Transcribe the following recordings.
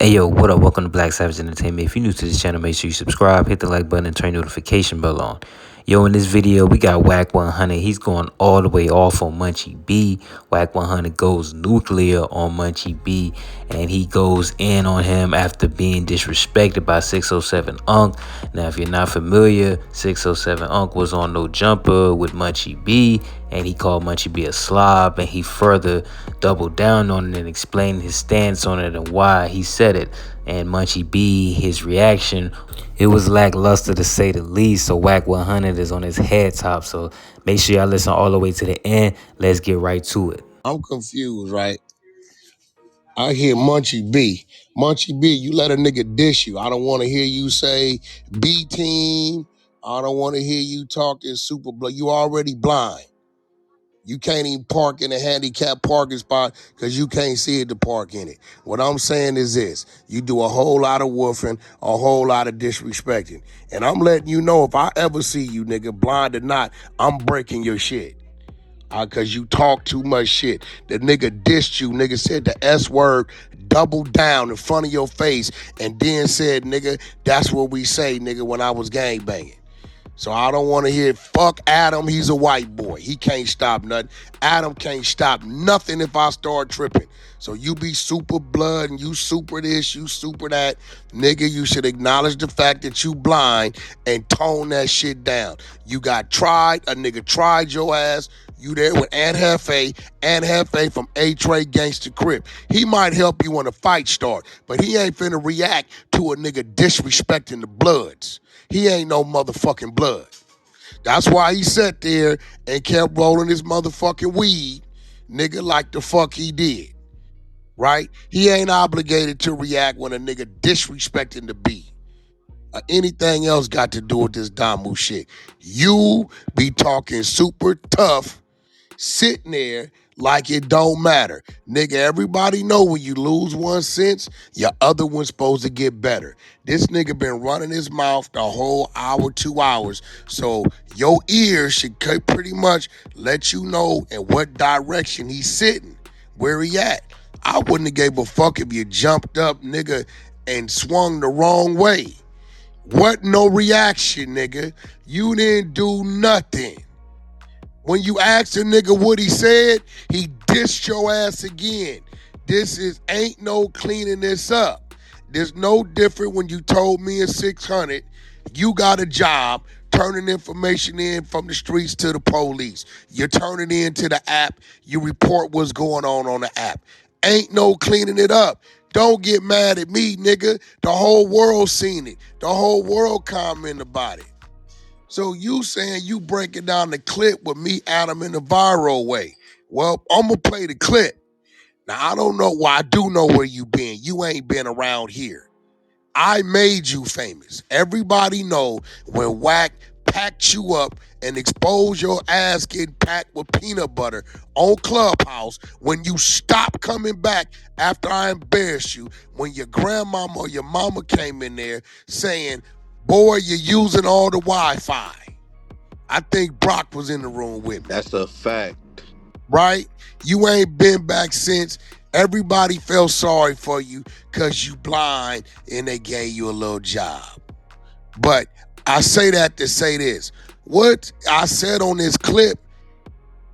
Hey yo, what up? Welcome to Black Savage Entertainment. If you're new to this channel, make sure you subscribe, hit the like button, and turn notification bell on. Yo, in this video, we got Wack 100. He's going all the way off on Munchie B. Wack 100 goes nuclear on Munchie B, and he goes in on him after being disrespected by 607 Unk. Now, if you're not familiar, 607 Unk was on No Jumper with Munchie B, and he called Munchie B a slob, and he further doubled down on it and explained his stance on it and why he said it. And Munchie B, his reaction, it was lackluster to say the least. So Wack 100 is on his head top. So make sure y'all listen all the way to the end. Let's get right to it. I'm confused, right? I hear Munchie B. Munchie B, you let a nigga dish you. I don't want to hear you say B team. I don't want to hear you talk this super blood. You already blind. You can't even park in a handicapped parking spot because you can't see it to park in it. What I'm saying is this. You do a whole lot of woofing, a whole lot of disrespecting. And I'm letting you know if I ever see you, nigga, blind or not, I'm breaking your shit. Cause you talk too much shit. The nigga dissed you, nigga said the S word, doubled down in front of your face, and then said, nigga, that's what we say, nigga, when I was gangbanging. So I don't want to hear, fuck Adam, he's a white boy. He can't stop nothing. Adam can't stop nothing if I start tripping. So you be super blood and you super this, you super that. Nigga, you should acknowledge the fact that you blind and tone that shit down. You got tried, a nigga tried your ass. You there with Ent from A-Tray Gangsta Crip. He might help you when a fight start, but he ain't finna react to a nigga disrespecting the Bloods. He ain't no motherfucking blood. That's why he sat there and kept rolling his motherfucking weed, nigga, like the fuck he did, right? He ain't obligated to react when a nigga disrespecting the B. Anything else got to do with this Damu shit. You be talking super tough, sitting there like it don't matter. Nigga, everybody know when you lose 1 cent, your other one's supposed to get better. This nigga been running his mouth the whole hour, 2 hours. So your ears should pretty much let you know in what direction he's sitting, where he at. I wouldn't have gave a fuck if you jumped up, nigga, and swung the wrong way. What no reaction, nigga? You didn't do nothing. When you asked a nigga what he said, he dissed your ass again. Ain't no cleaning this up. There's no different when you told me in 600, you got a job turning information in from the streets to the police. You're turning in to the app. You report what's going on the app. Ain't no cleaning it up. Don't get mad at me, nigga. The whole world seen it. The whole world commented about it. So you saying you breaking down the clip with me, Adam, in the viral way. Well, I'm going to play the clip. Now, I don't know why. I do know where you been. You ain't been around here. I made you famous. Everybody know when Wack packed you up and exposed your ass getting packed with peanut butter on Clubhouse, when you stopped coming back after I embarrassed you, when your grandmama or your mama came in there saying, boy, you're using all the Wi-Fi. I think Brock was in the room with me. That's a fact. Right? You ain't been back since. Everybody felt sorry for you because you blind and they gave you a little job. But I say that to say this. What I said on this clip,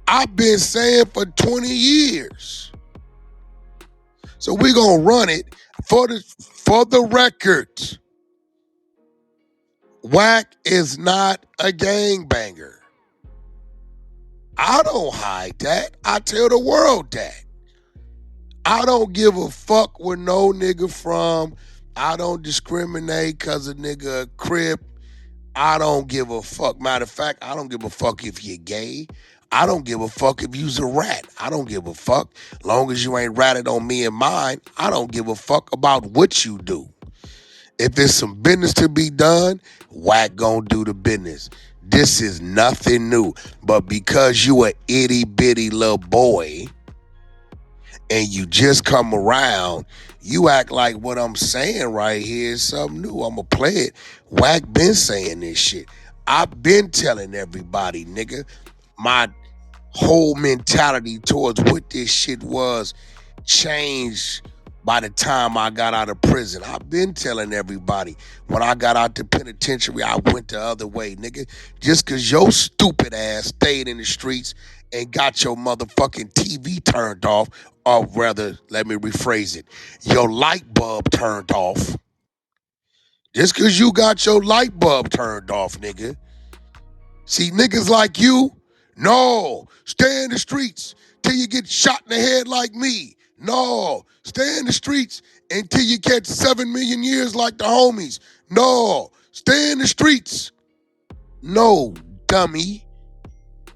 I've been saying for 20 years. So we're going to run it for the record. Wack is not a gangbanger. I don't hide that. I tell the world that. I don't give a fuck where no nigga from. I don't discriminate because a nigga a Crip. I don't give a fuck. Matter of fact, I don't give a fuck if you're gay. I don't give a fuck if you's a rat. I don't give a fuck. Long as you ain't ratted on me and mine, I don't give a fuck about what you do. If there's some business to be done, Wack gonna do the business. This is nothing new. But because you a itty bitty little boy and you just come around, you act like what I'm saying right here is something new. I'm gonna play it. Wack been saying this shit. I've been telling everybody, nigga, my whole mentality towards what this shit was changed by the time I got out of prison. I've been telling everybody when I got out the penitentiary, I went the other way, nigga. Just cause your stupid ass stayed in the streets and got your motherfucking TV turned off, or rather, let me rephrase it, your light bulb turned off. Just cause you got your light bulb turned off, nigga. See, niggas like you, no, stay in the streets till you get shot in the head like me. No, stay in the streets until you catch 7 million years like the homies. No, stay in the streets. No, dummy.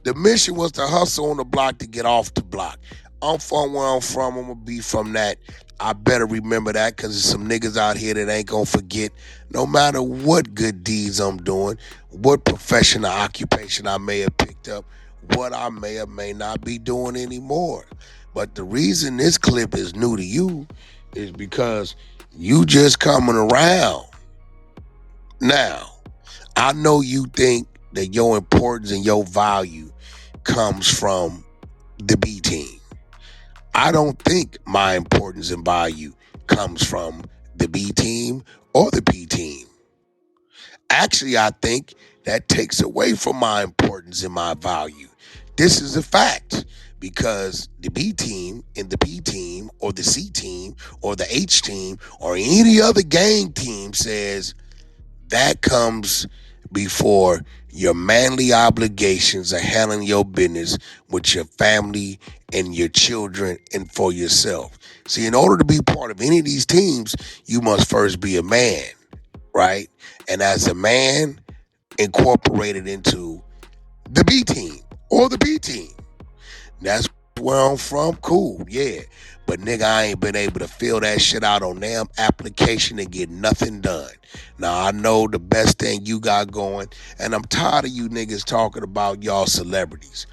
The mission was to hustle on the block to get off the block. I'm from where I'm from. I'm going to be from that. I better remember that because there's some niggas out here that ain't going to forget no matter what good deeds I'm doing, what profession or occupation I may have picked up, what I may or may not be doing anymore. But the reason this clip is new to you is because you just coming around. Now, I know you think that your importance and your value comes from the B team. I don't think my importance and value comes from the B team or the P team. Actually, I think that takes away from my importance and my value. This is a fact because the B team and the P team or the C team or the H team or any other gang team says that comes before your manly obligations of handling your business with your family and your children and for yourself. See, in order to be part of any of these teams, you must first be a man, right? And as a man, incorporated into the B team or the B team. That's where I'm from. Cool, yeah. But nigga, I ain't been able to fill that shit out on damn application and get nothing done. Now I know the best thing you got going, and I'm tired of you niggas talking about y'all celebrities.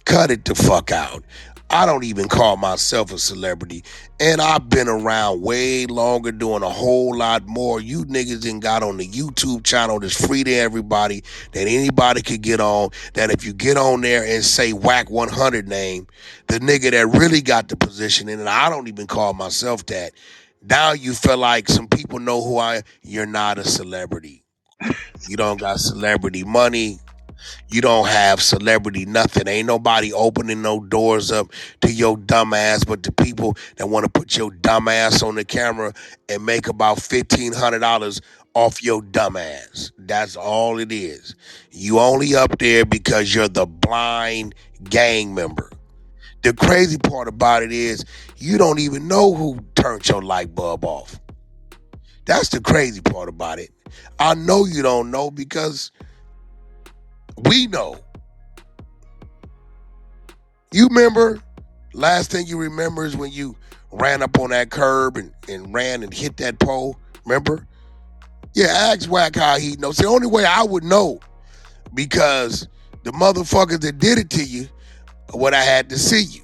Cut it the fuck out. I don't even call myself a celebrity. And I've been around way longer doing a whole lot more. You niggas done got on the YouTube channel that's free to everybody, that anybody could get on, that if you get on there and say Wack 100 name, the nigga that really got the position in it, I don't even call myself that. Now you feel like some people know who I am. You're not a celebrity. You don't got celebrity money. You don't have celebrity nothing. Ain't nobody opening no doors up to your dumb ass, but the people that want to put your dumb ass on the camera and make about $1,500 off your dumb ass. That's all it is. You only up there because you're the blind gang member. The crazy part about it is you don't even know who turned your light bulb off. That's the crazy part about it. I know you don't know because we know. You remember, last thing you remember is when you ran up on that curb and ran and hit that pole. Remember? Yeah, ask Wack how he knows. The only way I would know because the motherfuckers that did it to you would I had to see you.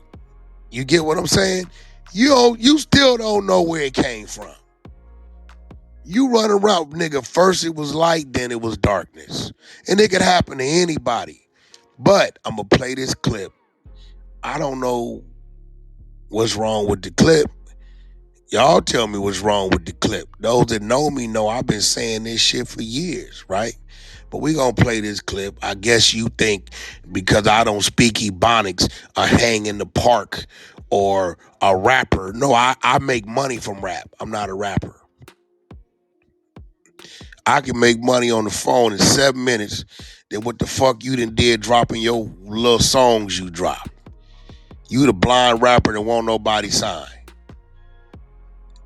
You get what I'm saying? You still don't know where it came from. You run around, nigga, first it was light, then it was darkness. And it could happen to anybody. But I'm going to play this clip. I don't know what's wrong with the clip. Y'all tell me what's wrong with the clip. Those that know me know I've been saying this shit for years, right? But we gonna play this clip. I guess you think because I don't speak Ebonics, I hang in the park or a rapper. No, I make money from rap. I'm not a rapper. I can make money on the phone in 7 minutes than what the fuck you done did dropping your little songs you drop. You the blind rapper that won't nobody sign.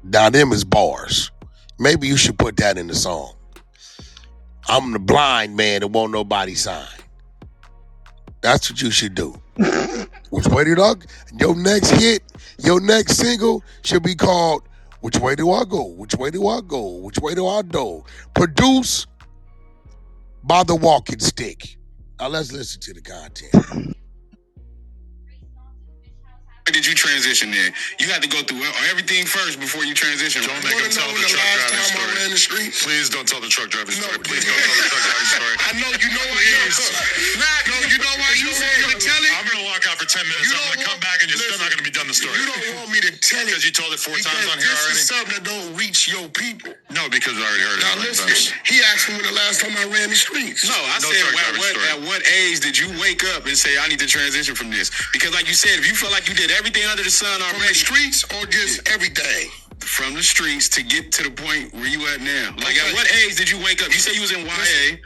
Now them is bars. Maybe you should put that in the song. I'm the blind man that won't nobody sign. That's what you should do. Which way did I go? Your next hit, your next single should be called Which Way Do I Go? Which Way Do I Go? Which Way Do I Do? Produced by the Walking Stick. Now let's listen to the content. did you transition there? You had to go through everything first before you transition. Don't make him tell the truck driving story. I ran the street? Please don't tell the truck driving story. Please don't tell the truck driving story. I know you know why you know why you want me to tell it? I'm going to walk out for 10 minutes. I'm going to come back and you're still not going to be done the story. You don't want me to tell it. Because you told it 4 times on here already? This is something that don't reach your people. No, because I already heard it. Now listen, he asked me when the last time I ran the streets. No, I said at what age did you wake up and say, I need to transition from this? Because like you said, if you feel like you did everything under the sun already. From the streets or just everything? From the streets to get to the point where you at now. Like at what age did you wake up? You say you was in YA. I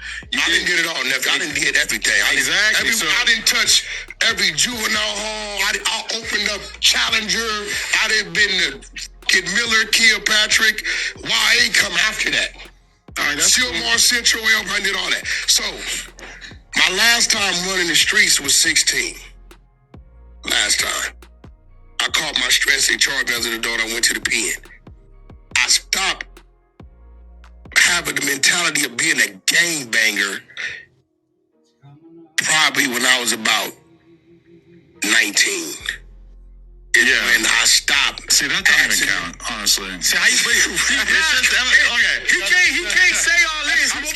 didn't get it all, nephew. I didn't get everything. Exactly. I didn't touch every juvenile hall. I opened up Challenger. I didn't been to Kid Miller, Kilpatrick. YA come after that. All right, that's Silmar Central, I did all that. So, my last time running the streets was 16. Last time. I caught my stress. They charged me as an adult. I went to the pen. I stopped having the mentality of being a gangbanger probably when I was about 19. Yeah. When I stopped. See, that doesn't even count, honestly. See how you breathe? Okay. He can't say all this. He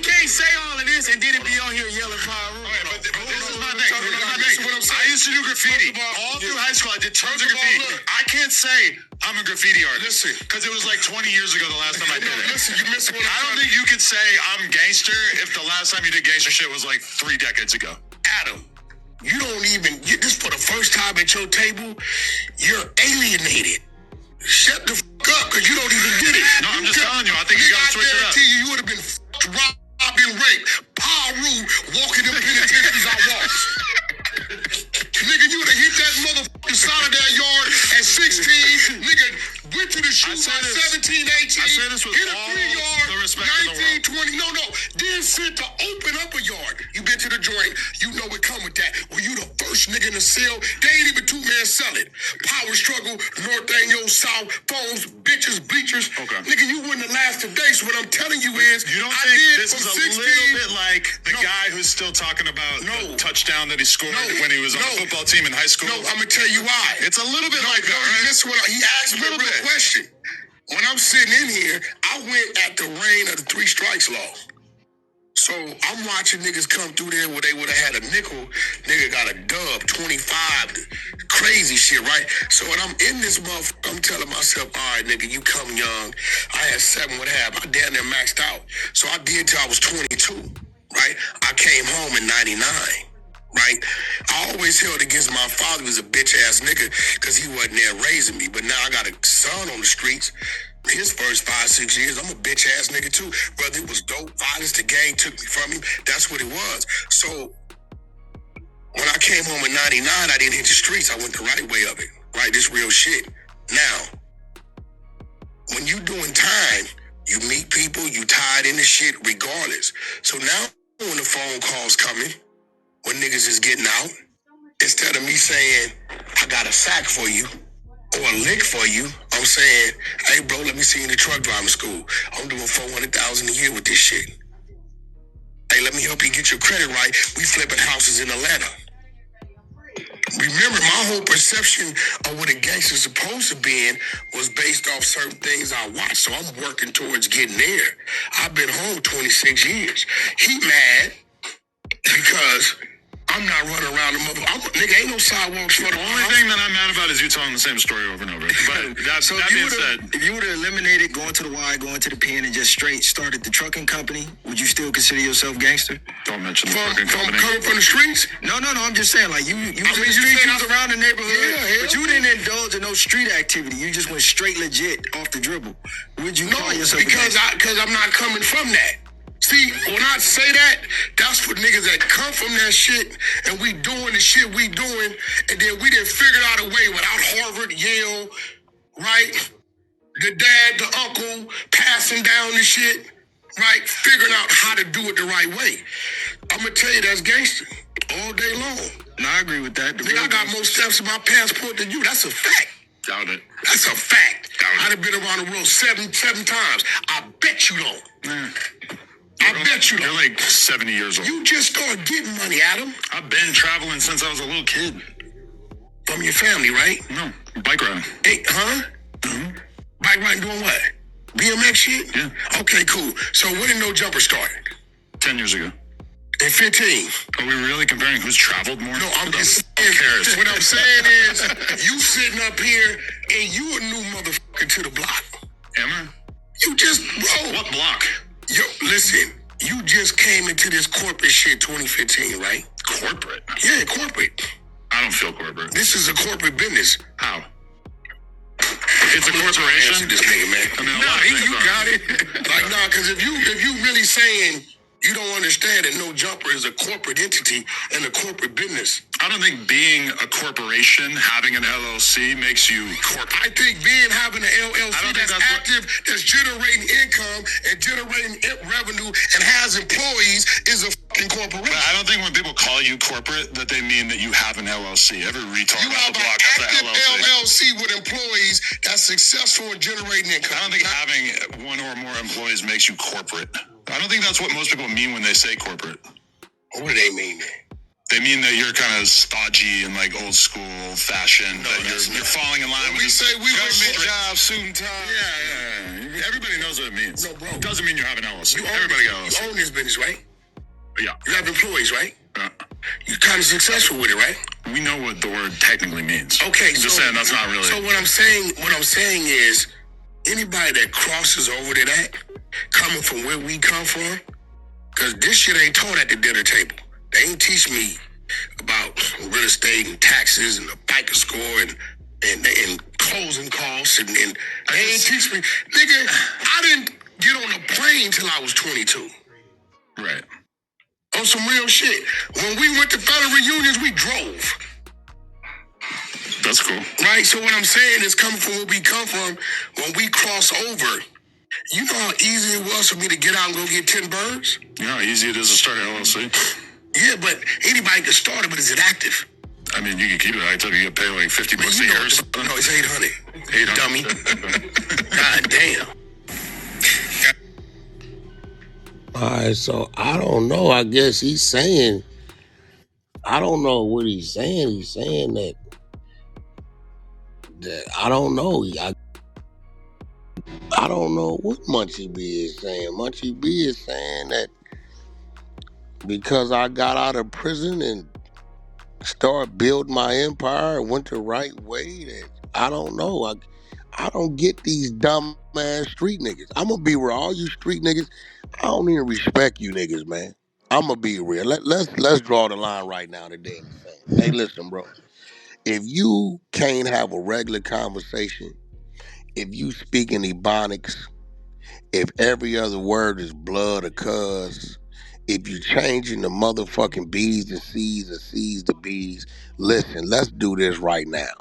can't say all of this and then be on here yelling fire. But this is my thing. I used to do graffiti. All through high school, I did tons of graffiti. I can't say I'm a graffiti artist. Listen. Because it was like 20 years ago the last time I did it. Listen, you missed what I don't think you could say I'm gangster if the last time you did gangster shit was like 3 decades ago. Adam, you don't even, this for the first time at your table, you're alienated. Shut the fuck up, because you don't even get it. No, I'm just telling you, I think you gotta switch it up. You would have been robbed and raped. Paru walking them penitentiaries I walked. Nigga, you would have hit that motherfucking side of that yard at 16. Nigga, went to the shoe at 17, 18. I say this with hit a all 3-yard, the respect in the world. 19, 20. No. Then sent to open up a yard. You been to the joint. You know it come with that. Well, you the first nigga in the cell. They ain't even 2-man selling. Power struggle, North Anglo, South, phones, bitches, bleachers. Okay. Nigga, you wouldn't have lasted days. So what I'm telling you is, You don't I think did this is from a 16, little bit like the guy who's still talking about the touchdown that he scored when he was on the football team in high school? No, I'm gonna tell you why. It's a little bit like that, right? This what he asked me a real question. When I'm sitting in here, I went at the reign of the 3 strikes law. So I'm watching niggas come through there where they would have had a nickel. Nigga got a dub, 25, crazy shit, right? So when I'm in this motherfucker, I'm telling myself, all right, nigga, you come young. I had 7 with half. I damn near maxed out. So I did till I was 22, right? I came home in 99. Right? I always held against my father. He was a bitch ass nigga because he wasn't there raising me. But now I got a son on the streets. His first 5-6 years, I'm a bitch ass nigga too. Brother, it was dope violence. The gang took me from him. That's what it was. So when I came home in 99, I didn't hit the streets. I went the right way of it. Right? This real shit. Now, when you doing time, you meet people, you tied into shit regardless. So now when the phone calls coming, when niggas is getting out, instead of me saying, I got a sack for you or a lick for you, I'm saying, hey bro, let me see you in the truck driving school. I'm doing $400,000 a year with this shit. Hey, let me help you get your credit right. We flipping houses in Atlanta. Remember, my whole perception of what a gangster's supposed to be in was based off certain things I watched. So I'm working towards getting there. I've been home 26 years. He mad because I'm not running around the mother. Nigga, ain't no sidewalks for the The only thing that I'm mad about is you telling the same story over and over. But that being said, if you would have eliminated going to the Y, going to the pen, and just straight started the trucking company, would you still consider yourself gangster? don't mention the fucking from company. coming from the streets. No, I'm just saying, like, you was in the you streets, said you was around the neighborhood, Yeah, but you didn't indulge in no street activity. You just went straight legit off the dribble. Would you call yourself a because gangster? I'm not coming from that. See, when I say that, that's for niggas that come from that shit and we doing the shit we doing, and then we done figured out a way without Harvard, Yale, right? The dad, the uncle, passing down the shit, right? Figuring out how to do it the right way. I'm gonna tell you that's gangster all day long. No, I agree with that. Nigga, I got more steps in my passport than you. That's a fact. Doubt it. That's a fact. I'd have been around the world seven times. I bet you don't. I bet you don't. You're like 70 years old. You just started getting money, Adam. I've been traveling since I was a little kid. from your family, right? No, bike riding. Hey, huh? Mm-hmm. Bike riding doing what? BMX shit? Yeah. Okay, cool. So when did No Jumper start? 10 years ago. In 15. Are we really comparing who's traveled more? No, I'm just Who cares? What I'm saying is, you sitting up here and you a new motherfucker to the block. Am I? You just, bro. What block? Yo, listen, you just came into this corporate shit 2015, right? Corporate? Yeah, corporate. I don't feel corporate. This is a corporate business. How? It's a corporation? Answer this nigga, man. I mean, a lot of things you are. got it. Like, nah, because if you really saying you don't understand that No Jumper is a corporate entity and a corporate business. I don't think being a corporation, having an LLC, makes you corporate. I think having an LLC that's active, that's generating income and generating revenue and has employees is a fucking corporation. But I don't think when people call you corporate that they mean that you have an LLC. Every retard You on have the an block has active an LLC. LLC with employees that's successful in generating income. I don't think having one or more employees makes you corporate. I don't think that's what most people mean when they say corporate. What do they mean? They mean that you're kind of stodgy and like old school fashioned. No, that you're falling in line with we say we government work job, suit and tie. Yeah. Everybody knows what it means. No, bro. It doesn't mean you have an LLC. You Everybody got LLC. You own this business, right? Yeah. You have employees, right? Uh, You're kind of successful with it, right? we know what the word technically means. Okay, I'm just saying that's not really. So what I'm saying is, anybody that crosses over to that, coming from where we come from, because this shit ain't taught at the dinner table. They ain't teach me about real estate and taxes and the FICO score and closing costs and they ain't teach me. Nigga, I didn't get on a plane till I was 22. Right. On some real shit. When we went to family reunions, we drove. That's cool. Right? So what I'm saying is, coming from where we come from, when we cross over, you know how easy it was for me to get out and go get 10 birds? You know how easy it is to start an LLC? Yeah, but anybody can start it, but is it active? I mean, you can keep it active. You get paid like $50 a year or something. No, it's 800. 800. Dummy. God damn. All right, so I don't know. I guess he's saying, I don't know what he's saying. He's saying that I don't know. I don't know what Munchie B is saying. Munchie B is saying that because I got out of prison and started building my empire and went the right way, that I don't know. I don't get these dumb ass street niggas. I'm gonna be real. All you street niggas, I don't even respect you niggas, man. I'm gonna be real. Let's draw the line right now today. Hey, listen, bro. If you can't have a regular conversation, if you speak in Ebonics, if every other word is blood or cuz, if you changing the motherfucking B's to C's or C's to B's, listen, let's do this right now.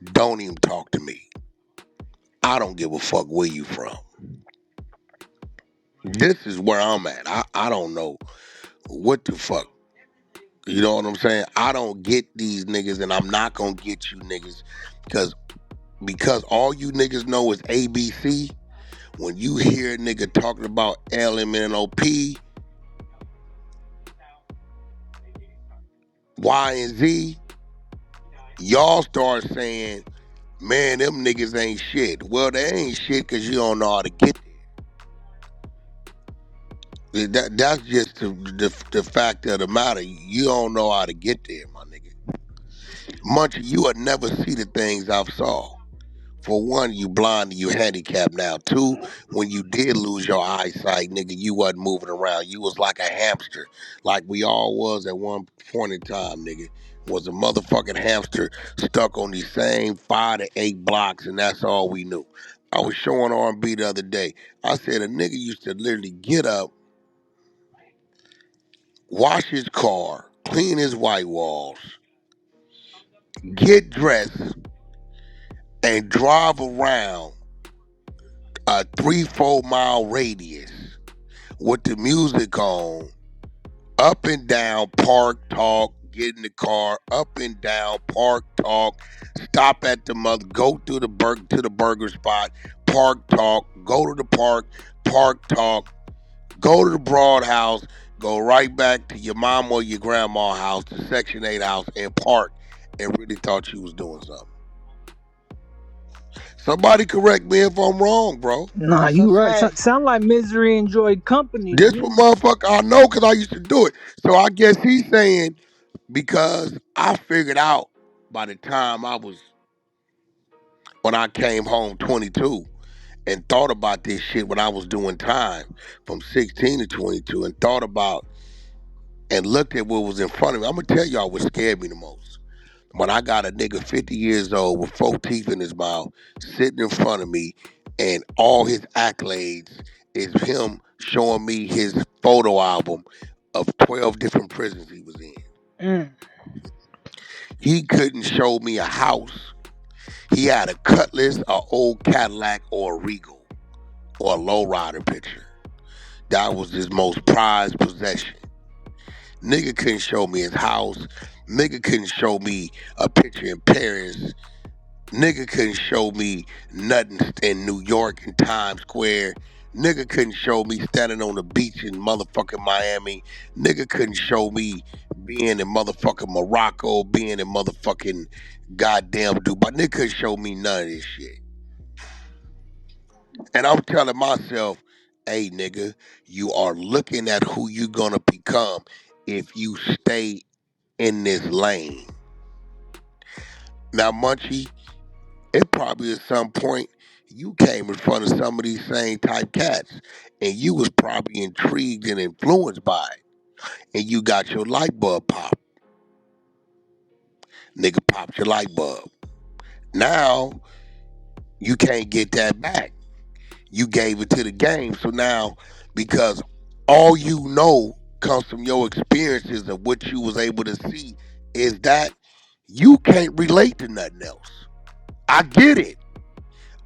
Don't even talk to me. I don't give a fuck where you from. This is where I'm at. I don't know what the fuck. You know what I'm saying? I don't get these niggas, and I'm not gonna get you niggas because all you niggas know is ABC. When you hear a nigga talking about LMNOP, Y and Z, y'all start saying, man, them niggas ain't shit. Well, they ain't shit because you don't know how to get there. That's just the fact of the matter. You don't know how to get there, my nigga. Munchie, you would never see the things I've saw. For one, you blind and you handicapped now. Two, when you did lose your eyesight, nigga, you wasn't moving around. You was like a hamster, like we all was at one point in time, nigga. Was a motherfucking hamster stuck on these same 5 to 8 blocks, and that's all we knew. I was showing R&B the other day. I said a nigga used to literally get up, wash his car, clean his white walls, get dressed, and drive around a 3-4 mile radius with the music on, up and down, park, talk, get in the car, up and down, park, talk, stop at the mother, go through the burger spot, park, talk, go to the park, talk, go to the broad house, go right back to your mom or your grandma's house, the Section 8 house, and park. and really thought you was doing something. Somebody correct me if I'm wrong, bro. Nah, That's a you right. fact. Sound like misery enjoyed company to This what me. motherfucker I know because I used to do it. So I guess he's saying because I figured out by the time when I came home 22 and thought about this shit when I was doing time from 16 to 22 and thought about and looked at what was in front of me. I'm gonna tell y'all what scared me the most. When I got a nigga 50 years old with 4 teeth in his mouth sitting in front of me and all his accolades is him showing me his photo album of 12 different prisons he was in. Mm. He couldn't show me a house. He had a Cutlass, an old Cadillac, or a Regal, or a lowrider picture. That was his most prized possession. Nigga couldn't show me his house. Nigga couldn't show me a picture in Paris. Nigga couldn't show me nothing in New York and Times Square. Nigga couldn't show me standing on the beach in motherfucking Miami. Nigga couldn't show me being in motherfucking Morocco, being in motherfucking goddamn Dubai. Nigga couldn't show me none of this shit. And I'm telling myself, hey nigga, you are looking at who you gonna become if you stay in this lane. Now, Munchie, it probably at some point you came in front of some of these same type cats and you was probably intrigued and influenced by it. And you got your light bulb popped. Nigga popped your light bulb. Now you can't get that back. You gave it to the game. So now, because all you know comes from your experiences of what you was able to see, is that you can't relate to nothing else. I get it.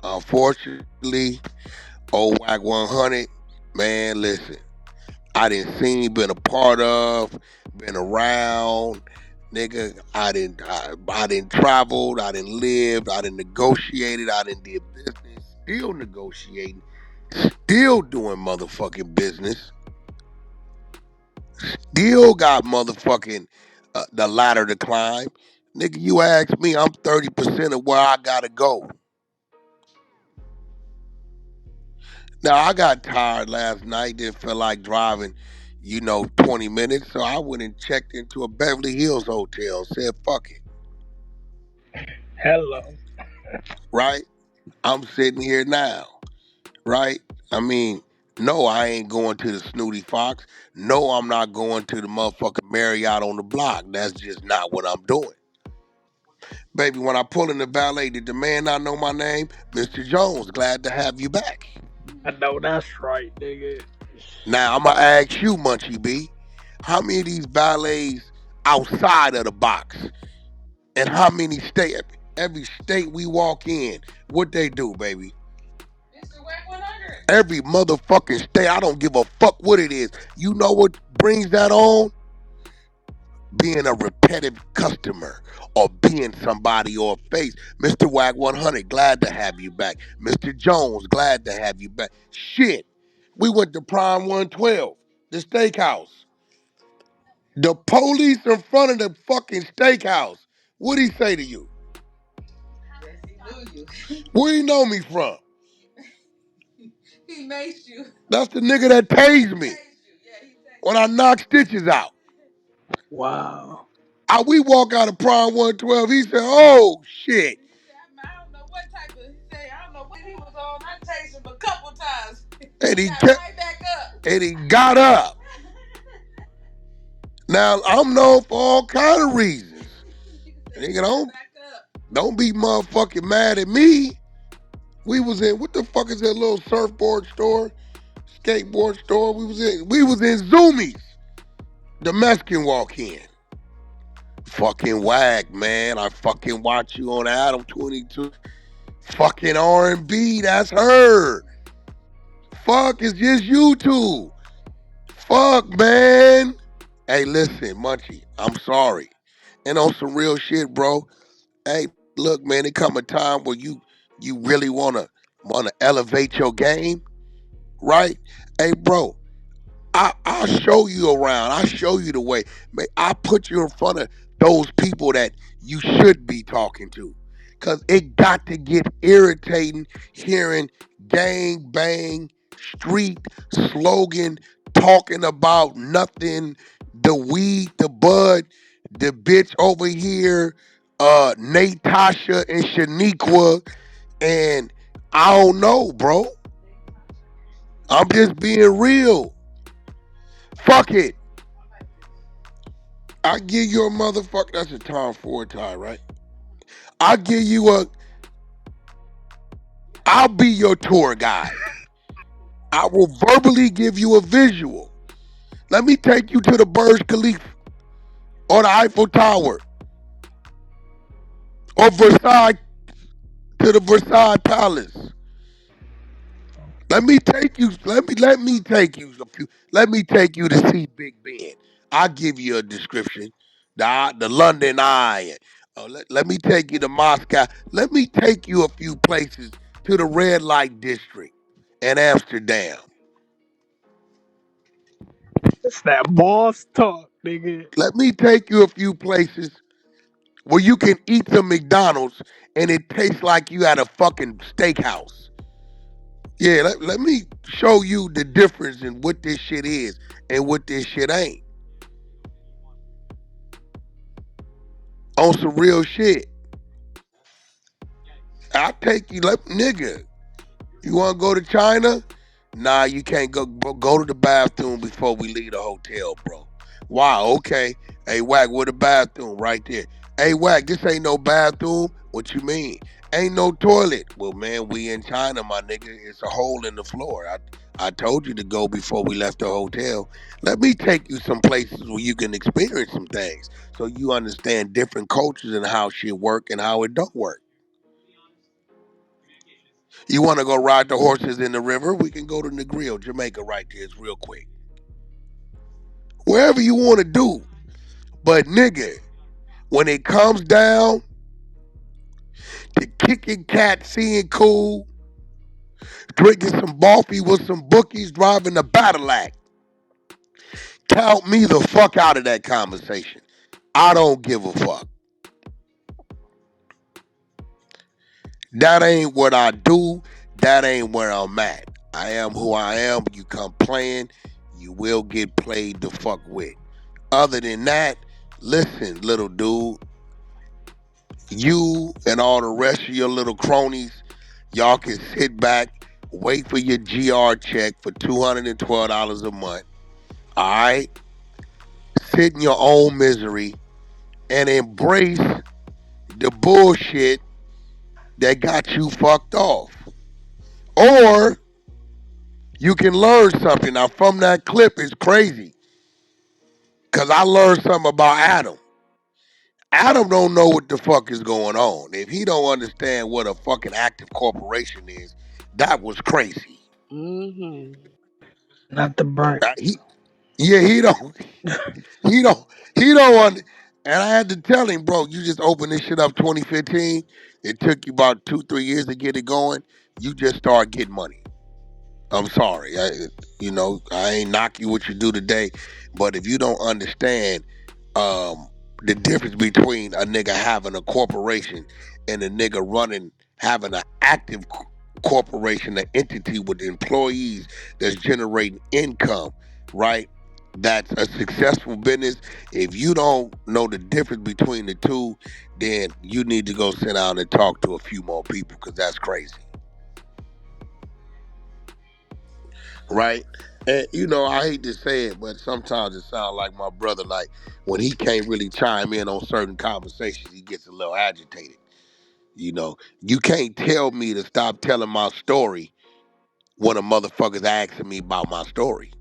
Unfortunately, old Wack 100, man, listen, I didn't see, been a part of, been around, nigga. I didn't traveled, I didn't lived, I didn't negotiated, I didn't did business, still negotiating, still doing motherfucking business, still got motherfucking the ladder to climb. Nigga, you ask me, I'm 30% of where I gotta go. Now I got tired last night, didn't feel like driving, 20 minutes, so I went and checked into a Beverly Hills hotel, said fuck it, Hello. right? I'm sitting here now, right? I mean, no, I ain't going to the Snooty Fox. No, I'm not going to the motherfucking Marriott on the block. That's just not what I'm doing. Baby, when I pull in the valet, did the man not know my name? Mr. Jones, glad to have you back. I know that's right, nigga. Now, I'm going to ask you, Munchie B, how many of these valets outside of the box and how many every state we walk in, what they do, baby? Every motherfucking state, I don't give a fuck what it is. You know what brings that on? Being a repetitive customer or being somebody or a face. Mr. Wack 100, glad to have you back. Mr. Jones, glad to have you back. Shit, we went to Prime 112, the steakhouse. The police in front of the fucking steakhouse. What'd he say to you? Where he know me from? He maced you. That's the nigga that tased me when I knocked stitches out. Wow. We walk out of Prime 112. He said, "Oh shit." And he kept, right back up. And he got up. Now I'm known for all kind of reasons. Nigga, don't be motherfucking mad at me. We was in, what the fuck is that little surfboard store, skateboard store? We was in Zoomies. The Mexican walk in. Fucking Wack, man. I fucking watch you on Adam 22. Fucking R&B, that's her. Fuck, it's just you two. Fuck, man. Hey, listen, Munchie, I'm sorry. And on some real shit, bro. Hey, look, man, it come a time where you really wanna elevate your game, right? Hey, bro, I'll show you around. I'll show you the way. Man, I put you in front of those people that you should be talking to. Cause it got to get irritating hearing gang bang street slogan talking about nothing, the weed, the bud, the bitch over here, Natasha and Shaniqua, and I don't know, bro. I'm just being real. Fuck it. I give you a motherfucker. That's a Tom Ford tie, right? I give you a. I'll be your tour guide. I will verbally give you a visual. Let me take you to the Burj Khalifa or the Eiffel Tower or Versailles to the Versailles Palace. Let me take you. Let me take you. Let me take you to see Big Ben. I'll give you a description. The London Eye. Let me take you to Moscow. Let me take you a few places to the red light district in Amsterdam. That's that boss talk, nigga. Let me take you a few places where you can eat some McDonald's and it tastes like you at a fucking steakhouse. Yeah, let me show you the difference in what this shit is and what this shit ain't. On some real shit. I'll take you, nigga. You want to go to China? Nah, you can't go to the bathroom before we leave the hotel, bro. Wow, okay. Hey, Wack, where the bathroom? Right there. Hey, Wack, this ain't no bathroom. What you mean? Ain't no toilet. Well, man, we in China, my nigga. It's a hole in the floor. I told you to go before we left the hotel. Let me take you some places where you can experience some things so you understand different cultures and how shit work and how it don't work. You want to go ride the horses in the river? We can go to Negril, Jamaica right there. It's real quick. Wherever you want to do. But nigga, when it comes down to kicking cat, seeing cool, drinking some boffy with some bookies, driving a battle act, count me the fuck out of that conversation. I don't give a fuck. That ain't what I do. That ain't where I'm at. I am who I am. You come playing, you will get played the fuck with. Other than that, listen, little dude, you and all the rest of your little cronies, y'all can sit back, wait for your GR check for $212 a month. All right? Sit in your own misery and embrace the bullshit that got you fucked off. Or you can learn something. Now, from that clip, it's crazy because I learned something about Adam. Adam don't know what the fuck is going on. If he don't understand what a fucking active corporation is, that was crazy. Mm-hmm. Not the burnt. He, yeah, he don't, he don't want. And I had to tell him, bro, you just opened this shit up 2015. It took you about 2-3 years to get it going. You just start getting money. I'm sorry. I ain't knock you what you do today, but if you don't understand um, the difference between a nigga having a corporation and a nigga having an active corporation, an entity with employees that's generating income, right? That's a successful business. If you don't know the difference between the two, then you need to go sit down and talk to a few more people because that's crazy. Right? And I hate to say it, but sometimes it sounds like my brother, like when he can't really chime in on certain conversations, he gets a little agitated. You can't tell me to stop telling my story when a motherfucker's asking me about my story.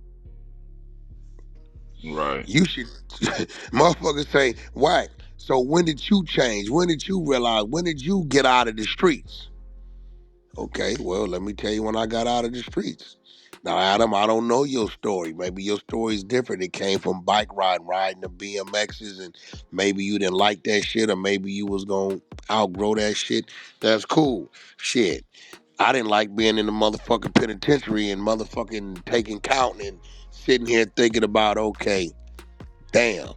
Right. You should, motherfuckers say, Wack, so when did you change? When did you realize? When did you get out of the streets? Okay, well, let me tell you when I got out of the streets. Now, Adam, I don't know your story. Maybe your story is different. It came from bike riding the BMXs, and maybe you didn't like that shit, or maybe you was going to outgrow that shit. That's cool. Shit. I didn't like being in the motherfucking penitentiary and motherfucking taking count and sitting here thinking about, okay, damn,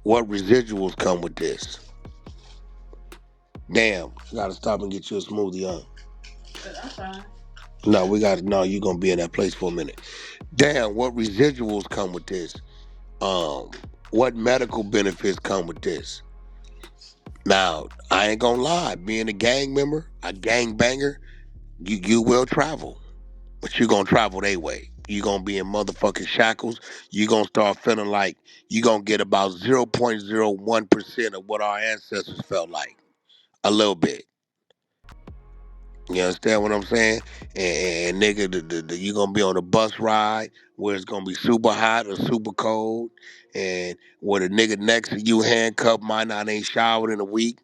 What residuals come with this? Damn, I gotta stop and get you a smoothie, huh? I'm fine. No, we got no. You gonna be in that place for a minute. Damn, what residuals come with this? Um, what medical benefits come with this? Now, I ain't gonna lie. Being a gang member, a gang banger, you will travel, but you gonna travel their way. You gonna be in motherfucking shackles. You gonna start feeling like you gonna get about 0.01% of what our ancestors felt like. A little bit. You understand what I'm saying? And nigga, you gonna be on a bus ride where it's gonna be super hot or super cold, and where the nigga next to you handcuffed might not ain't showered in a week,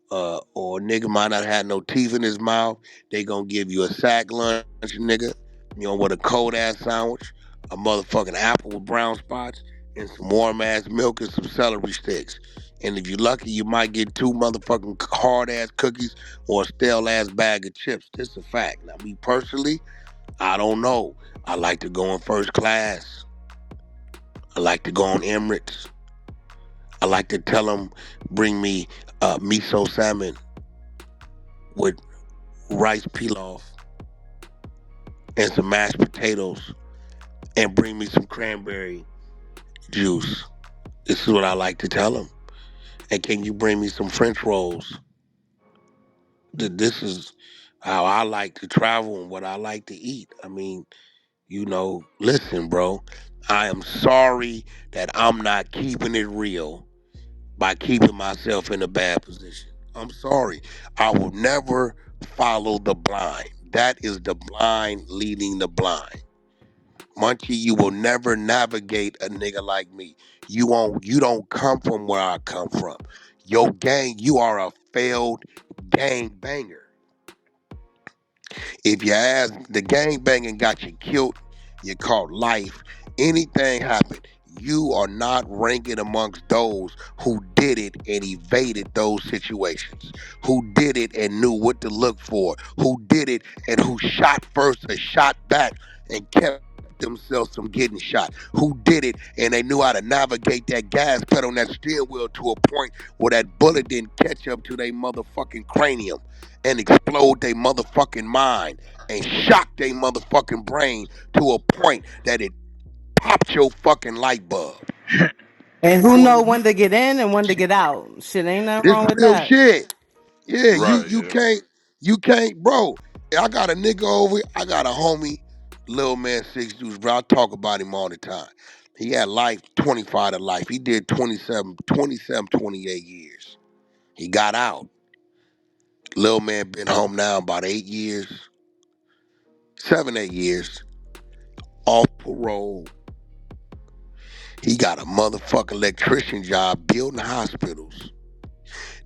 or nigga might not have no teeth in his mouth. They gonna give you a sack lunch, nigga. You know, with a cold ass sandwich, a motherfucking apple with brown spots, and some warm ass milk and some celery sticks. And if you're lucky, you might get two motherfucking hard ass cookies or a stale ass bag of chips. This is a fact. Now, me personally, I don't know. I like to go in first class. I like to go on Emirates. I like to tell them, bring me miso salmon with rice pilaf and some mashed potatoes, and bring me some cranberry juice. This is what I like to tell them. And can you bring me some French rolls? This is how I like to travel and what I like to eat. I mean, listen, bro, I am sorry that I'm not keeping it real by keeping myself in a bad position. I'm sorry. I will never follow the blind. That is the blind leading the blind. Munchie, you will never navigate a nigga like me. You don't come from where I come from. Yo gang, you are a failed gang banger. If your ass, the gang banging got you killed, you caught life, anything happened, you are not ranking amongst those who did it and evaded those situations, who did it and knew what to look for, who did it and who shot first and shot back and kept themselves from getting shot, who did it and they knew how to navigate that gas pedal on that steering wheel to a point where that bullet didn't catch up to their motherfucking cranium and explode their motherfucking mind and shock their motherfucking brain to a point that it popped your fucking light bulb. And who So know when to get in and when to get out? Shit, ain't nothing this wrong with real that. shit. Yeah, Right, you yeah. can't, bro. I got a nigga over here. I got a homie, little man, 6 dudes, bro. I talk about him all the time. He had life, 25 to life. He did 28 years. He got out. Little man been home now about 8 years, 7, 8 years, off parole. He got a motherfucking electrician job building hospitals.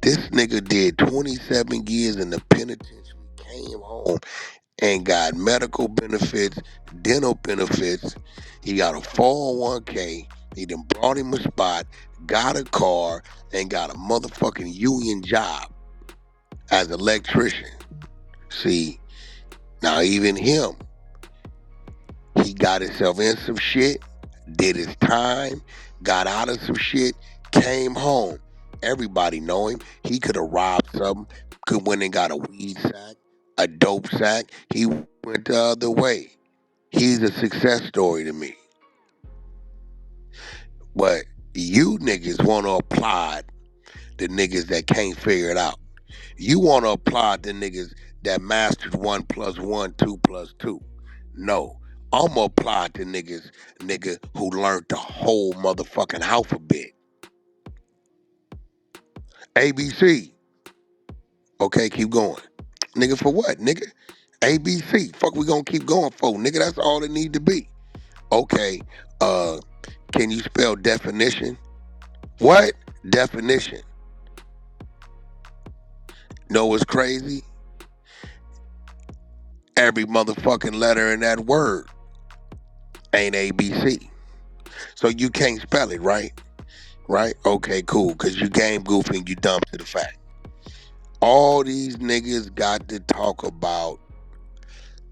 This nigga did 27 years in the penitentiary, came home and got medical benefits, dental benefits. He got a 401k. He done brought him a spot, got a car, and got a motherfucking union job as an electrician. See, now even him, he got himself in some shit, did his time, got out of some shit, came home. Everybody know him. He could have robbed something, could went and got a weed sack, a dope sack. He went the other way. He's a success story to me. But you niggas want to applaud the niggas that can't figure it out. You want to applaud the niggas that mastered 1 + 1, 2 + 2. No. I'ma applaud the nigga who learned the whole motherfucking alphabet. ABC. Okay, keep going. Nigga, for what, nigga? ABC. Fuck we gonna keep going for, nigga. That's all it need to be. Okay, uh, can you spell definition? What? Definition. Know what's crazy? Every motherfucking letter in that word ain't ABC. So you can't spell it, right? Right? Okay, cool. Cause you game goofing, you dumb to the fact. All these niggas got to talk about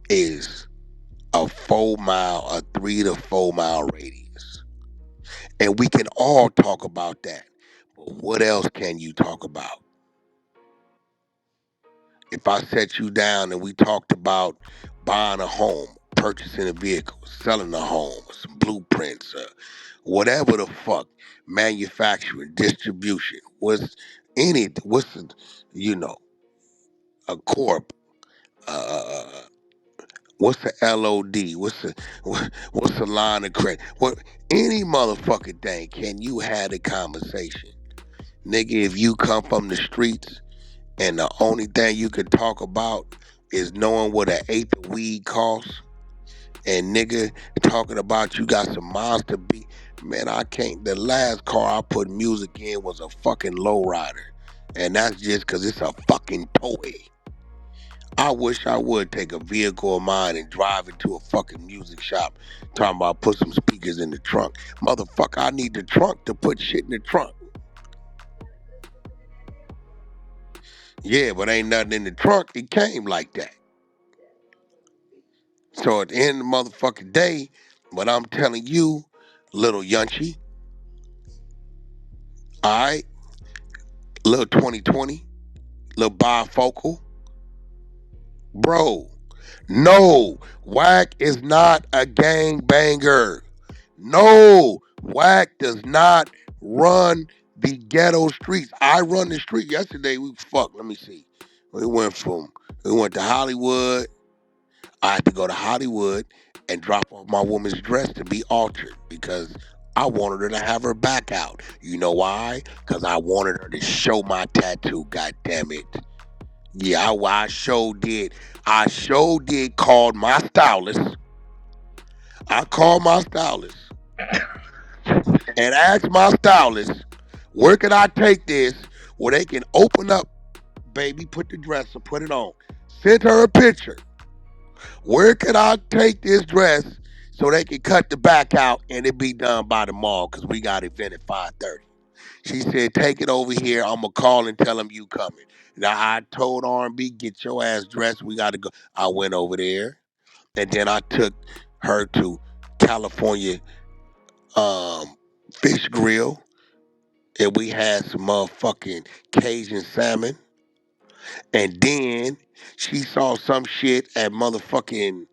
is a 4 mile, a 3 to 4 mile radius. And we can all talk about that. What else can you talk about? If I set you down and we talked about buying a home, purchasing a vehicle, selling a home, some blueprints, whatever the fuck, manufacturing, distribution, what's the, you know, a corp, uh, what's the LOD, what's the line of credit, what any motherfucking thing, can you have a conversation, nigga? If you come from the streets and the only thing you can talk about is knowing what an eighth of weed costs, and nigga talking about you got some monster beat. Man, I can't. The last car I put music in was a fucking lowrider, and that's just because it's a fucking toy. I wish I would take a vehicle of mine and drive it to a fucking music shop, talking about put some speakers in the trunk. Motherfucker, I need the trunk to put shit in the trunk. Yeah, but ain't nothing in the trunk. It came like that. So at the end of the motherfucking day, what I'm telling you, little Yunchi, all right, little 2020, little bifocal, bro, no, Wack is not a gang banger. No, Wack does not run the ghetto streets. I run the street. Yesterday, let me see. We went to Hollywood. I had to go to Hollywood and drop off my woman's dress to be altered because I wanted her to have her back out. You know why? Because I wanted her to show my tattoo. God damn it. Yeah, I sure did. I sure did call my stylist. I called my stylist and asked my stylist, where can I take this where they can open up, baby, put the dress or put it on. Sent her a picture. Where can I take this dress so they can cut the back out and it be done by tomorrow because we got event at 5:30. She said, take it over here. I'm going to call and tell them you coming. Now, I told R&B, get your ass dressed. We got to go. I went over there, and then I took her to California Fish Grill, and we had some motherfucking Cajun salmon. And then she saw some shit at motherfucking,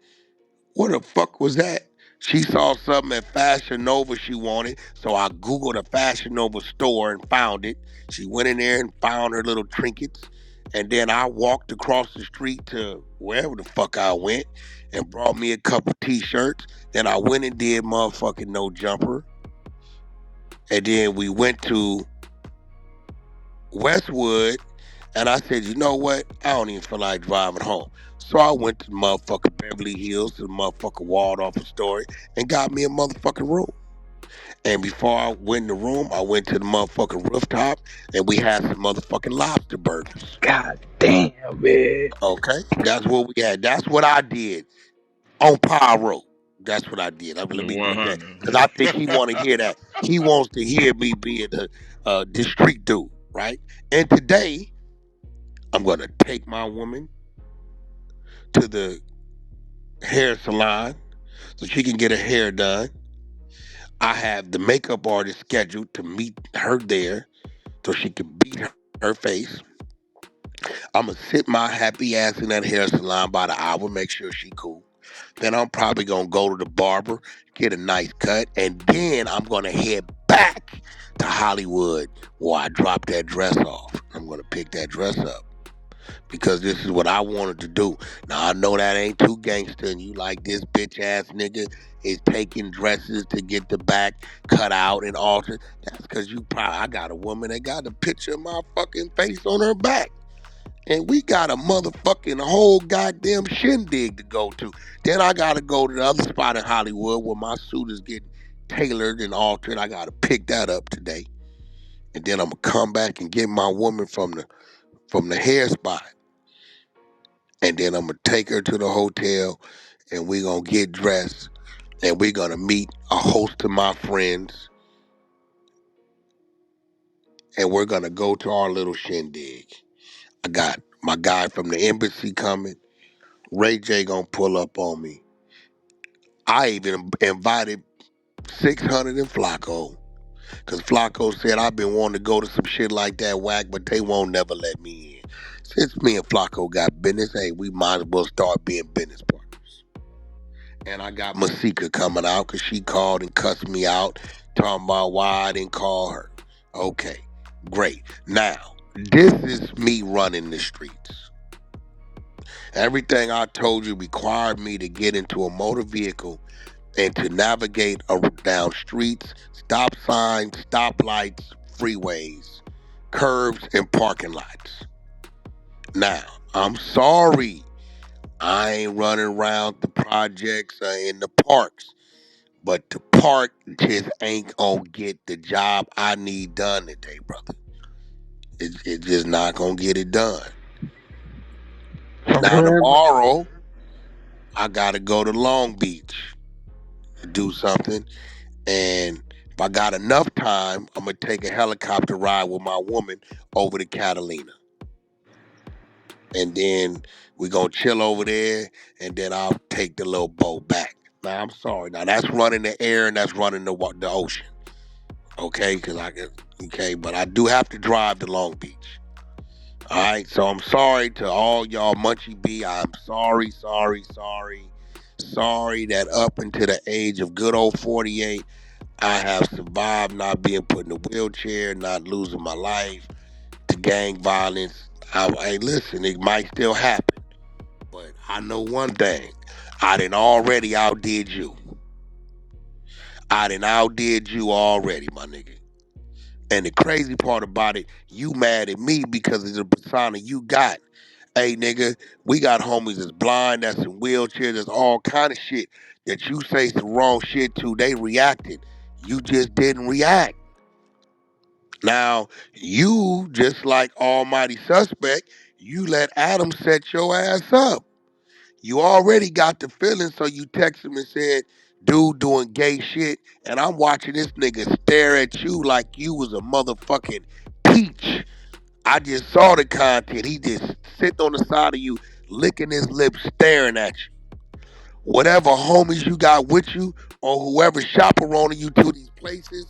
what the fuck was that? She saw something at Fashion Nova she wanted, so I Googled a Fashion Nova store and found it. She went in there and found her little trinkets, and then I walked across the street to wherever the fuck I went and brought me a couple t-shirts. Then I went and did motherfucking No Jumper, and then we went to Westwood, and I said, you know what? I don't even feel like driving home. So I went to the motherfucking Beverly Hills, to the motherfucking Waldorf Astoria, and got me a motherfucking room. And before I went in the room, I went to the motherfucking rooftop, and we had some motherfucking lobster burgers. God damn, man. Okay? That's what we had. That's what I did on Pyro. That's what I did. Let me put that, because I think he want to hear that. He wants to hear me being the street dude, right? And today, I'm going to take my woman to the hair salon so she can get her hair done. I have the makeup artist scheduled to meet her there so she can beat her face. I'm going to sit my happy ass in that hair salon by the hour, make sure she cool. Then I'm probably going to go to the barber, get a nice cut, and then I'm going to head back to Hollywood where I drop that dress off. I'm going to pick that dress up, because this is what I wanted to do. Now, I know that ain't too gangster, and you like this bitch ass nigga is taking dresses to get the back cut out and altered. That's because I got a woman that got a picture of my fucking face on her back. And we got a motherfucking whole goddamn shindig to go to. Then I got to go to the other spot in Hollywood where my suit is getting tailored and altered. I got to pick that up today. And then I'm going to come back and get my woman from the hair spot. And then I'm going to take her to the hotel, and we're going to get dressed, and we're going to meet a host of my friends, and we're going to go to our little shindig. I got my guy from the embassy coming. Ray J going to pull up on me. I even invited 600 and Flacco. Because Flacco said, I've been wanting to go to some shit like that, Wack, but they won't never let me in. Since me and Flacco got business, hey, we might as well start being business partners. And I got Masika coming out because she called and cussed me out, talking about why I didn't call her. Okay, great. Now, this is me running the streets. Everything I told you required me to get into a motor vehicle and to navigate down streets, stop signs, stoplights, freeways, curbs, and parking lots. Now, I'm sorry I ain't running around the projects or in the parks, but the park just ain't gonna get the job I need done today, brother. It's just not gonna get it done. Now, tomorrow, I gotta go to Long Beach to do something. And if I got enough time, I'm gonna take a helicopter ride with my woman over to Catalina. And then we gonna chill over there, and then I'll take the little boat back. Now I'm sorry. Now that's running the air and that's running the ocean. Okay, but I do have to drive to Long Beach. All right, so I'm sorry to all y'all Munchie B. I'm sorry that up until the age of good old 48, I have survived not being put in a wheelchair, not losing my life to gang violence. Hey, listen, it might still happen, but I know one thing. I done already outdid you. I done outdid you already, my nigga. And the crazy part about it, you mad at me because of the persona you got. Hey, nigga, we got homies that's blind, that's in wheelchairs, that's all kind of shit that you say some wrong shit to. They reacted. You just didn't react. Now, you, just like Almighty Suspect, you let Adam set your ass up. You already got the feeling, so you text him and said, dude doing gay shit, and I'm watching this nigga stare at you like you was a motherfucking peach. I just saw the content. He just sitting on the side of you, licking his lips, staring at you. Whatever homies you got with you, or whoever chaperoning you to these places,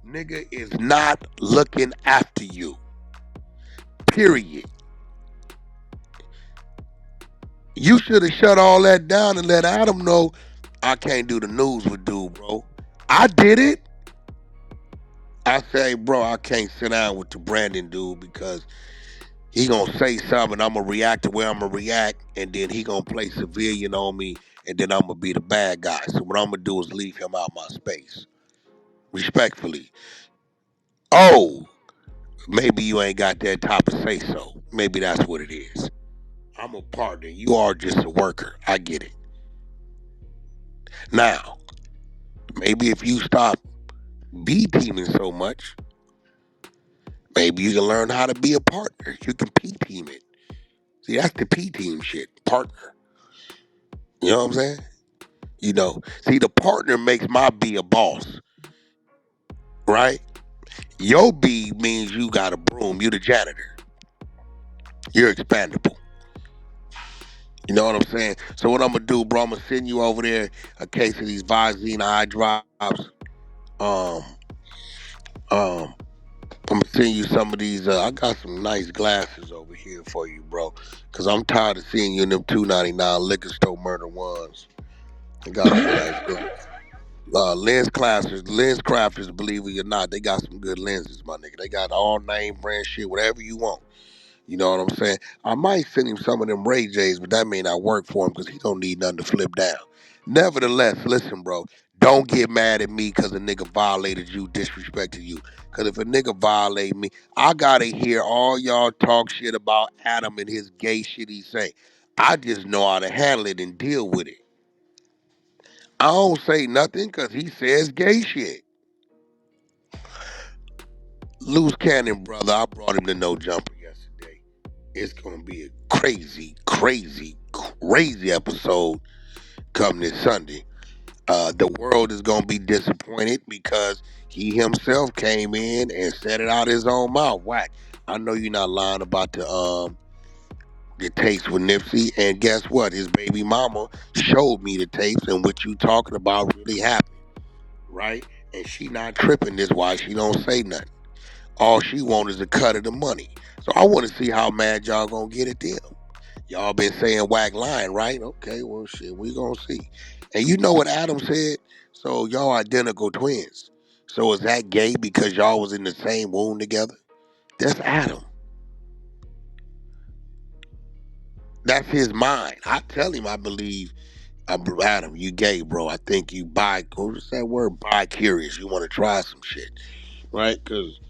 nigga is not looking after you. Period. You should have shut all that down and let Adam know I can't do the news with dude, bro. I did it. I say, bro, I can't sit down with the Brandon dude because he gonna say something, I'm gonna react the way I'm gonna react, and then he gonna play civilian on me, and then I'm gonna be the bad guy. So what I'm gonna do is leave him out my space. Respectfully. Oh, maybe you ain't got that type of say so. Maybe that's what it is. I'm a partner. You are just a worker. I get it. Now, maybe if you stop B teaming so much, maybe you can learn how to be a partner. You can P team it. See, that's the P team shit. Partner. You know what I'm saying? See, the partner makes my B a boss, right? Your B means you got a broom. You the janitor. You're expandable. You know what I'm saying? So what I'm gonna do, bro? I'm gonna send you over there a case of these Visine eye drops. Um, um, I'm gonna send you some of these. I got some nice glasses over here for you, bro. Cause I'm tired of seeing you in them $2.99 liquor store murder ones. I got some nice glasses. Lens crafters, believe it or not, they got some good lenses, my nigga. They got all name brand shit, whatever you want. You know what I'm saying? I might send him some of them Ray J's, but that may not work for him because he don't need nothing to flip down. Nevertheless, listen, bro, don't get mad at me because a nigga violated you, disrespected you. Because if a nigga violate me, I gotta hear all y'all talk shit about Adam and his gay shit he say. I just know how to handle it and deal with it. I don't say nothing because he says gay shit. Loose cannon, brother, I brought him to No Jumper yesterday. It's gonna be a crazy episode come this Sunday. The world is gonna be disappointed because he himself came in and said it out his own mouth. Wack. I know you're not lying about the tapes with Nipsey, and guess what? His baby mama showed me the tapes, and what you talking about really happened, right? And she not tripping this why she don't say nothing. All she want is a cut of the money. So I want to see how mad y'all gonna get at them. Y'all been saying Wack lying, right? Okay, well shit, we gonna see. And you know what Adam said? So y'all identical twins. So is that gay because y'all was in the same womb together? That's Adam. That's his mind. I tell him I believe Adam, you gay, bro. I think you what's that word? Bi-curious. You want to try some shit, right? Because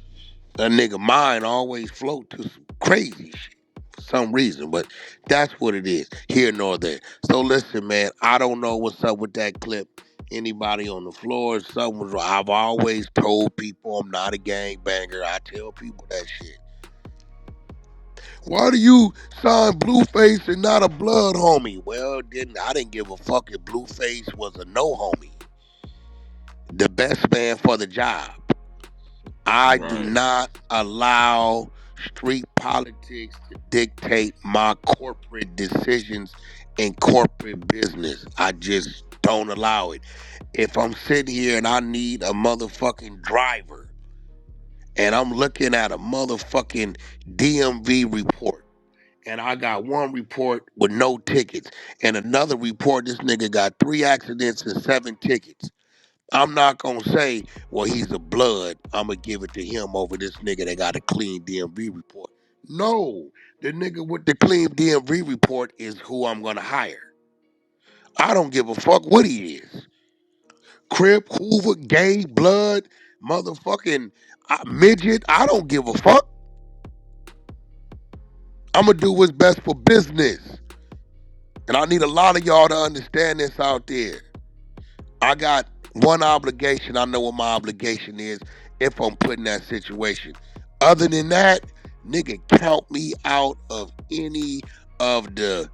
that nigga mind always float to some crazy shit for some reason, but that's what it is, here nor there. So listen, man, I don't know what's up with that clip. Anybody on the floor, something was wrong. I've always told people I'm not a gangbanger. I tell people that shit. Why do you sign Blueface and not a blood homie? Well, I didn't give a fuck if Blueface was a no homie. The best man for the job. I do not allow street politics to dictate my corporate decisions in corporate business. I just don't allow it. If I'm sitting here and I need a motherfucking driver and I'm looking at a motherfucking DMV report and I got one report with no tickets and another report this nigga got 3 accidents and 7 tickets. I'm not gonna say, well, he's a blood. I'm gonna give it to him over this nigga that got a clean DMV report. No, the nigga with the clean DMV report is who I'm gonna hire. I don't give a fuck what he is. Crip, Hoover, gay, blood, motherfucking midget. I don't give a fuck. I'm gonna do what's best for business. And I need a lot of y'all to understand this out there. I got one obligation. I know what my obligation is if I'm put in that situation. Other than that, nigga, count me out of any of the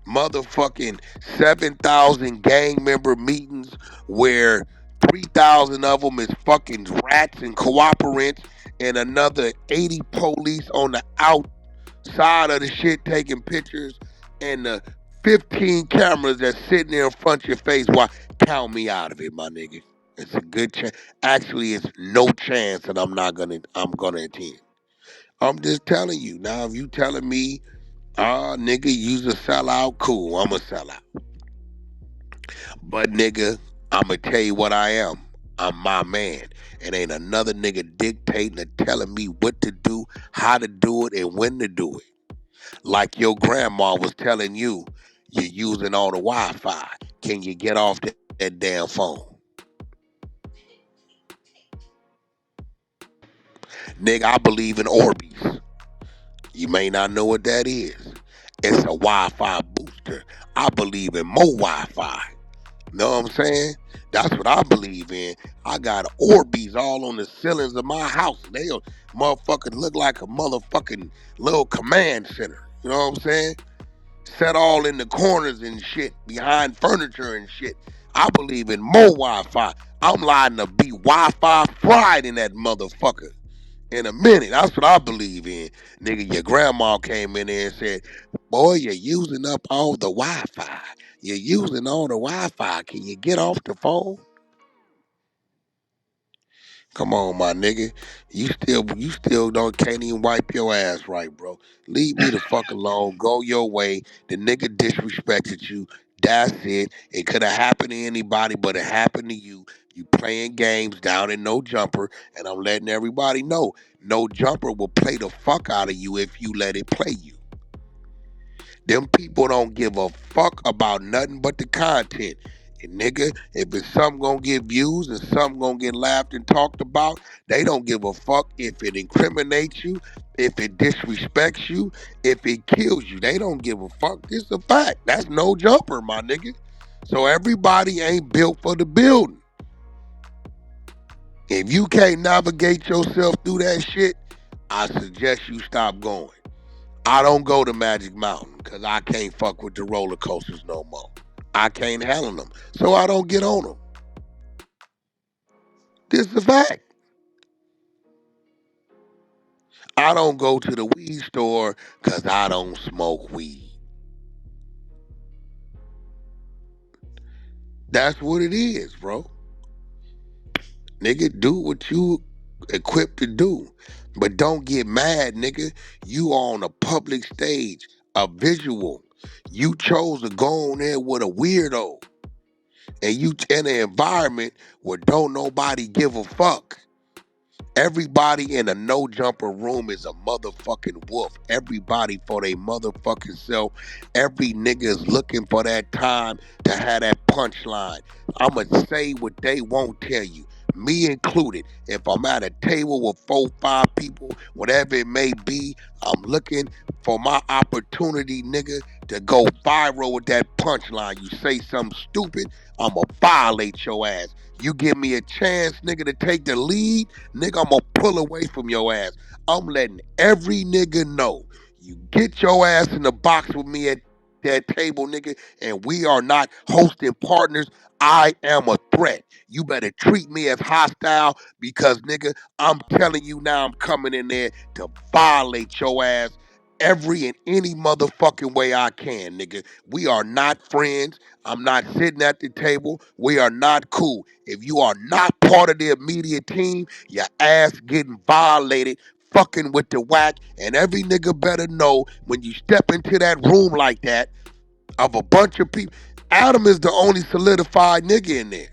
motherfucking 7,000 gang member meetings where 3,000 of them is fucking rats and cooperants and another 80 police on the outside of the shit taking pictures and the 15 cameras that's sitting there in front of your face. Why? Count me out of it, my nigga. It's a good chance. Actually, it's no chance that I'm gonna attend. I'm just telling you. Now, if you telling me, nigga, you's a sellout, cool, I'm a sellout. But nigga, I'ma tell you what I am. I'm my man. And ain't another nigga dictating or telling me what to do, how to do it, and when to do it. Like your grandma was telling you, you're using all the Wi-Fi. Can you get off that damn phone? Nigga, I believe in Orbeez. You may not know what that is. It's a Wi-Fi booster. I believe in more Wi-Fi. Know what I'm saying? That's what I believe in. I got Orbeez all on the ceilings of my house. They'll motherfucking look like a motherfucking little command center. You know what I'm saying? Set all in the corners and shit, behind furniture and shit. I believe in more Wi-Fi. I'm lining to be Wi-Fi fried in that motherfucker in a minute. That's what I believe in. Nigga, your grandma came in there and said, boy, you're using up all the Wi-Fi. You're using all the Wi-Fi. Can you get off the phone? Come on, my nigga. You still can't even wipe your ass right, bro. Leave me the fuck alone. Go your way. The nigga disrespected you. That's it. It could have happened to anybody, but it happened to you. You playing games down in No Jumper, and I'm letting everybody know. No Jumper will play the fuck out of you if you let it play you. Them people don't give a fuck about nothing but the content. And nigga, if it's something gonna get views and something gonna get laughed and talked about, they don't give a fuck if it incriminates you, if it disrespects you, if it kills you. They don't give a fuck. It's a fact. That's No Jumper, my nigga. So everybody ain't built for the building. If you can't navigate yourself through that shit, I suggest you stop going. I don't go to Magic Mountain because I can't fuck with the roller coasters no more. I can't handle them, so I don't get on them. This is a fact. I don't go to the weed store because I don't smoke weed. That's what it is, bro. Nigga, do what you equipped to do. But don't get mad, nigga. You are on a public stage, a visual. You chose to go on there with a weirdo. And you in an environment where don't nobody give a fuck. Everybody in a no jumper room is a motherfucking wolf. Everybody for their motherfucking self. Every nigga is looking for that time to have that punchline. I'ma say what they won't tell you. Me included. If I'm at a table with 4-5 people, whatever it may be, I'm looking for my opportunity, nigga, to go viral with that punchline. You say something stupid, I'ma violate your ass. You give me a chance, nigga, to take the lead, nigga, I'm gonna pull away from your ass. I'm letting every nigga know. You get your ass in the box with me at that table, nigga, and we are not hosting partners. I am a threat. You better treat me as hostile because, nigga, I'm telling you now, I'm coming in there to violate your ass every and any motherfucking way I can, nigga. We are not friends. I'm not sitting at the table. We are not cool. If you are not part of the immediate team, your ass getting violated, fucking with the Wack, and every nigga better know when you step into that room like that of a bunch of people, Adam is the only solidified nigga in there.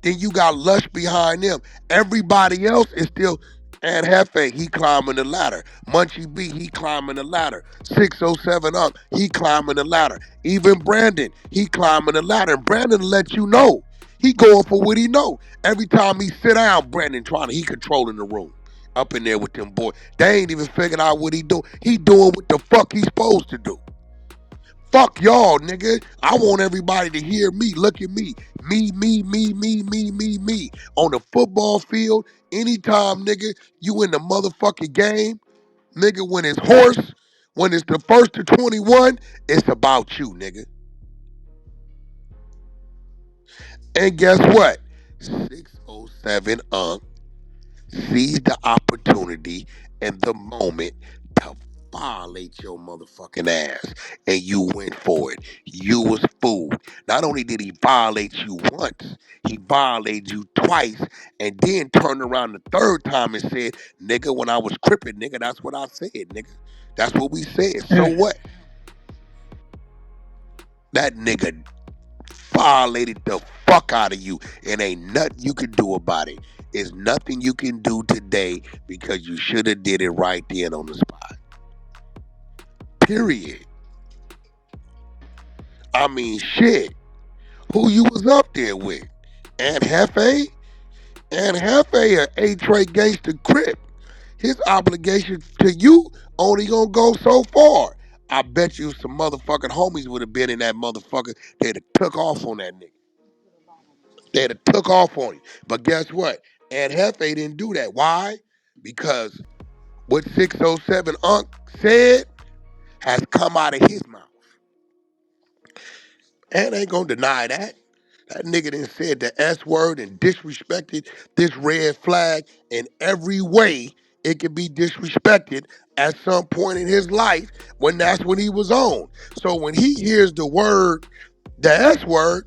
Then you got Lush behind them. Everybody else is still, and Hefe, he climbing the ladder. Munchie B, he climbing the ladder. 607 up, he climbing the ladder. Even Brandon, he climbing the ladder. And Brandon let you know. He going for what he know. Every time he sit down, Brandon he controlling the room. Up in there with them boys. They ain't even figured out what he doing. He doing what the fuck he supposed to do. Fuck y'all, nigga. I want everybody to hear me. Look at me. Me. On the football field, anytime, nigga, you in the motherfucking game, nigga, when it's horse, when it's the first to 21, it's about you, nigga. And guess what? 607 seized the opportunity and the moment to violate your motherfucking ass. And you went for it. You was fooled. Not only did he violate you once, he violated you twice and then turned around the third time and said, nigga, when I was crippin', nigga, that's what I said, nigga. That's what we said. So what? That nigga violated the fuck out of you, and ain't nothing you can do about it. It's nothing you can do today because you should have did it right then on the spot. Period. I mean, shit. Who you was up there with? Ent Hefe? Ent Hefe, a A-Tray gangster crip. His obligation to you only gonna go so far. I bet you some motherfucking homies would have been in that motherfucker. They'd have took off on that nigga. They'd have took off on him. But guess what? Ent Hefe didn't do that. Why? Because what 607 Unc said has come out of his mouth. And ain't gonna deny that. That nigga done said the S word and disrespected this red flag in every way it could be disrespected at some point in his life when that's when he was on. So when he hears the word, the S word,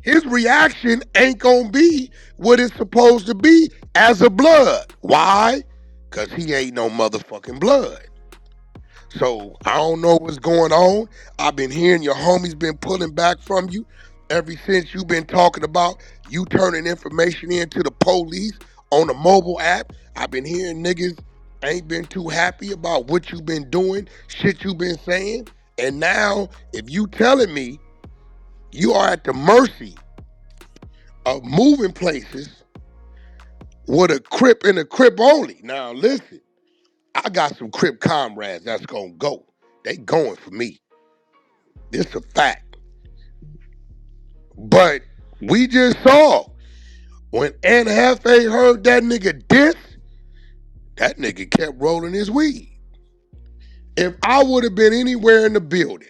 his reaction ain't gonna be what it's supposed to be as a blood. Why? Because he ain't no motherfucking blood. So I don't know what's going on. I've been hearing your homies been pulling back from you ever since you've been talking about you turning information in to the police on the mobile app. I've been hearing niggas ain't been too happy about what you been doing, shit you been saying. And now, if you telling me you are at the mercy of moving places with a Crip and a Crip only. Now listen, I got some Crip comrades that's gonna go. They going for me. This a fact. But we just saw when Ent Hefe heard that nigga diss, that nigga kept rolling his weed. If I would have been anywhere in the building,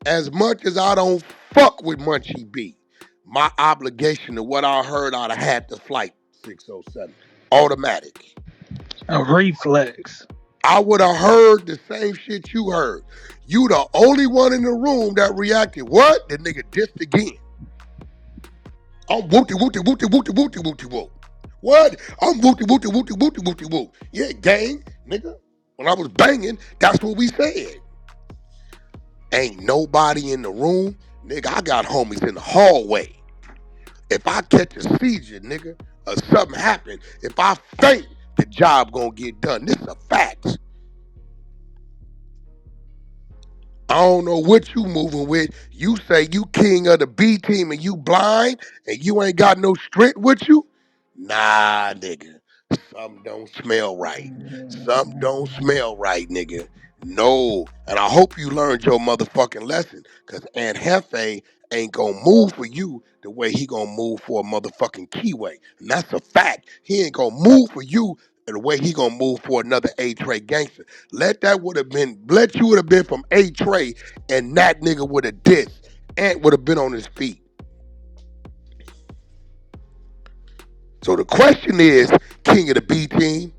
as much as I don't fuck with Munchie B, my obligation to what I heard, I'd have had the flight 607. Automatic. A reflex. I would have heard the same shit you heard. You the only one in the room that reacted. What? The nigga dissed again. I'm whoopty. What? I'm wooty wooty wooty wooty wooty woo. Yeah, gang, nigga. When I was banging, that's what we said. Ain't nobody in the room, nigga. I got homies in the hallway. If I catch a seizure, nigga, or something happen, if I faint, the job gonna get done. This is a fact. I don't know what you moving with. You say you king of the B team and you blind and you ain't got no strength with you? Nah, nigga. Something don't smell right. Something don't smell right, nigga. No. And I hope you learned your motherfucking lesson. Cause Aunt Hefe ain't gonna move for you the way he gonna move for a motherfucking Keyway. And that's a fact. He ain't gonna move for you the way he gonna move for another A-Tray gangster. Let you would have been from A-Tray and that nigga would have dissed. Ant would have been on his feet. So the question is, king of the B team,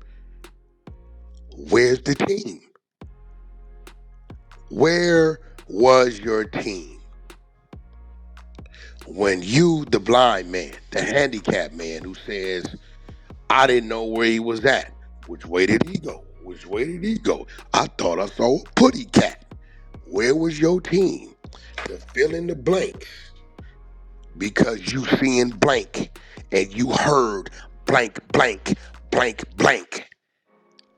where's the team? Where was your team? When you, the blind man, the handicapped man who says, I didn't know where he was at. Which way did he go? Which way did he go? I thought I saw a putty cat. Where was your team? To fill in the blanks. Because you seeing blank and you heard blank, blank, blank, blank.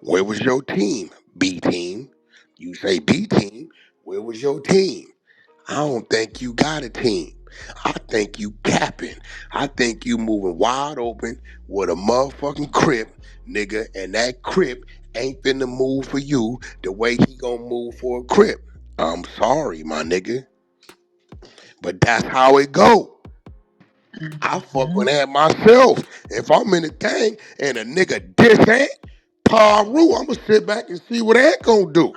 Where was your team? B team. You say B team. Where was your team? I don't think you got a team. I think you capping. I think you moving wide open with a motherfucking crip, nigga, and that crip ain't finna move for you the way he gonna move for a crip. I'm sorry, my nigga, but that's how it go. I fuck with that myself. If I'm in a gang and a nigga diss Ant, Paru, I'ma sit back and see what Ant gonna do.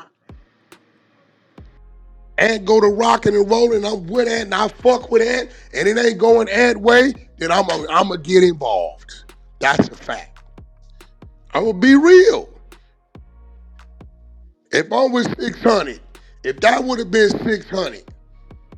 Ant go to rocking and rolling, I'm with Ant and I fuck with Ant, and it ain't going Ant way, then I'ma get involved. That's a fact. I'ma be real. If I was 600, if that would have been 600,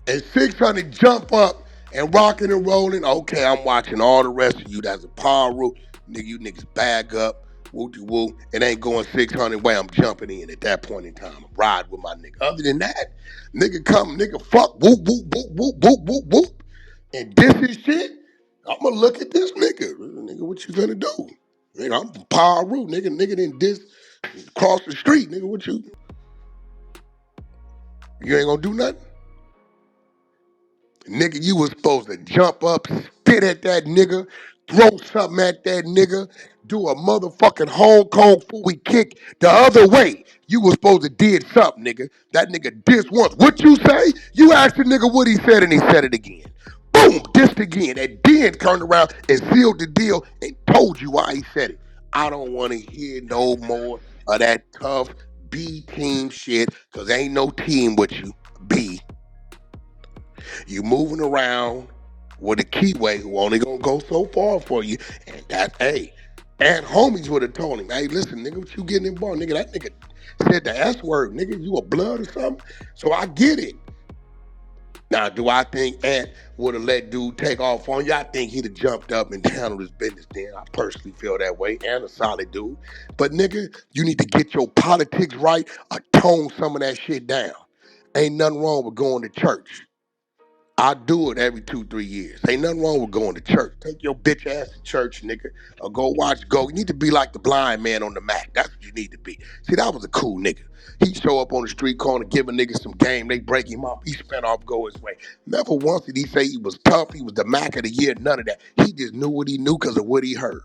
and 600 jump up and rocking and rolling, okay, I'm watching all the rest of you. That's a power rule. Nigga, you niggas bag up, woo-de-woo. It ain't going 600 way. I'm jumping in at that point in time. I'm riding with my nigga. Other than that, nigga fuck, whoop, whoop, whoop, whoop, whoop, whoop, whoop. And this is shit, I'm gonna look at this nigga. Nigga, what you gonna do? Nigga, I'm power rule. Nigga didn't diss cross the street. Nigga, what you ain't gonna do nothing? Nigga, you was supposed to jump up, spit at that nigga, throw something at that nigga, do a motherfucking Hong Kong Phooey kick the other way. You was supposed to did something, nigga. That nigga dissed once. What you say? You asked the nigga what he said and he said it again. Boom, dissed again. And then turned around and sealed the deal and told you why he said it. I don't want to hear no more of that tough B team shit, because ain't no team with you, B. You moving around with a keyway who only gonna go so far for you, and that's and homies would have told him, hey, listen, nigga, what you getting involved? Nigga, that nigga said the S word, nigga, you a blood or something? So I get it. Now, do I think Ant would have let dude take off on you? I think he'd have jumped up and handled his business then. I personally feel that way. And a solid dude. But nigga, you need to get your politics right or tone some of that shit down. Ain't nothing wrong with going to church. I do it every 2-3 years. Ain't nothing wrong with going to church. Take your bitch ass to church, nigga, or go watch Go. You need to be like the blind man on the Mac. That's what you need to be. See, that was a cool nigga. He show up on the street corner, give a nigga some game. They break him up. He spent off, go his way. Never once did he say he was tough. He was the Mac of the year. None of that. He just knew what he knew because of what he heard.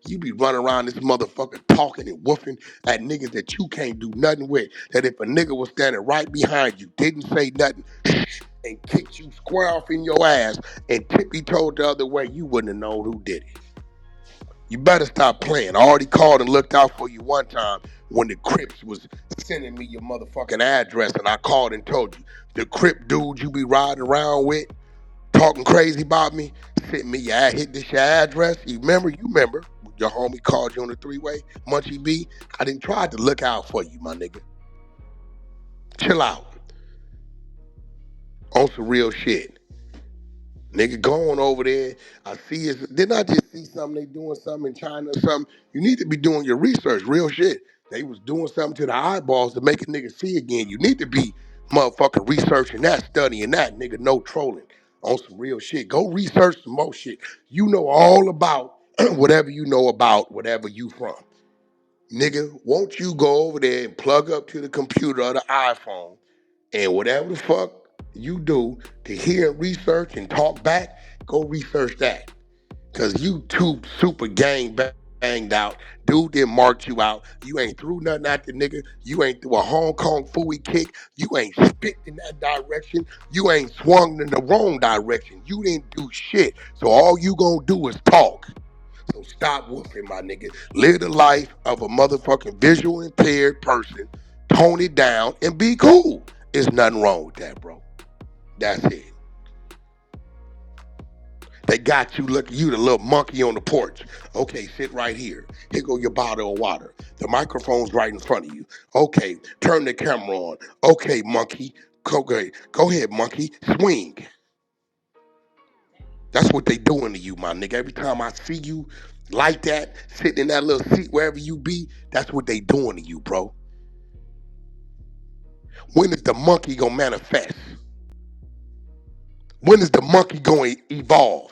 You be running around this motherfucker talking and woofing at niggas that you can't do nothing with. That if a nigga was standing right behind you, didn't say nothing, and kicked you square off in your ass and tippy-toed the other way, you wouldn't have known who did it. You better stop playing. I already called and looked out for you one time when the Crips was sending me your motherfucking address, and I called and told you, the Crip dude you be riding around with, talking crazy about me, sent me hit this your address. You remember? Your homie called you on the three-way, Munchie B. I didn't try to look out for you, my nigga. Chill out. On some real shit. Nigga, going over there. I see it. Didn't I just see something? They doing something in China or something? You need to be doing your research, real shit. They was doing something to the eyeballs to make a nigga see again. You need to be motherfucking researching that, studying that, nigga. No trolling on some real shit. Go research some more shit. You know all about whatever you know about whatever you from. Nigga, won't you go over there and plug up to the computer or the iPhone and whatever the fuck you do to hear and research and talk back, go research that. Cause you too super banged out. Dude didn't mark you out. You ain't threw nothing at the nigga. You ain't threw a Hong Kong Fooey kick. You ain't spit in that direction. You ain't swung in the wrong direction. You didn't do shit. So all you gonna do is talk. So stop whooping, my nigga. Live the life of a motherfucking visual impaired person. Tone it down and be cool. There's nothing wrong with that, bro. That's it. They got you looking, you the little monkey on the porch. Okay, sit right here. Here go your bottle of water. The microphone's right in front of you. Okay, turn the camera on. Okay, monkey. Go ahead, monkey. Swing. That's what they doing to you, my nigga. Every time I see you like that, sitting in that little seat wherever you be, that's what they doing to you, bro. When is the monkey gonna manifest? When is the monkey gonna evolve?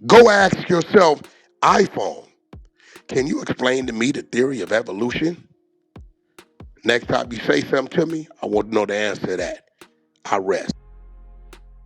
Go ask yourself, iPhone, can you explain to me the theory of evolution? Next time you say something to me, I want to know the answer to that. I rest.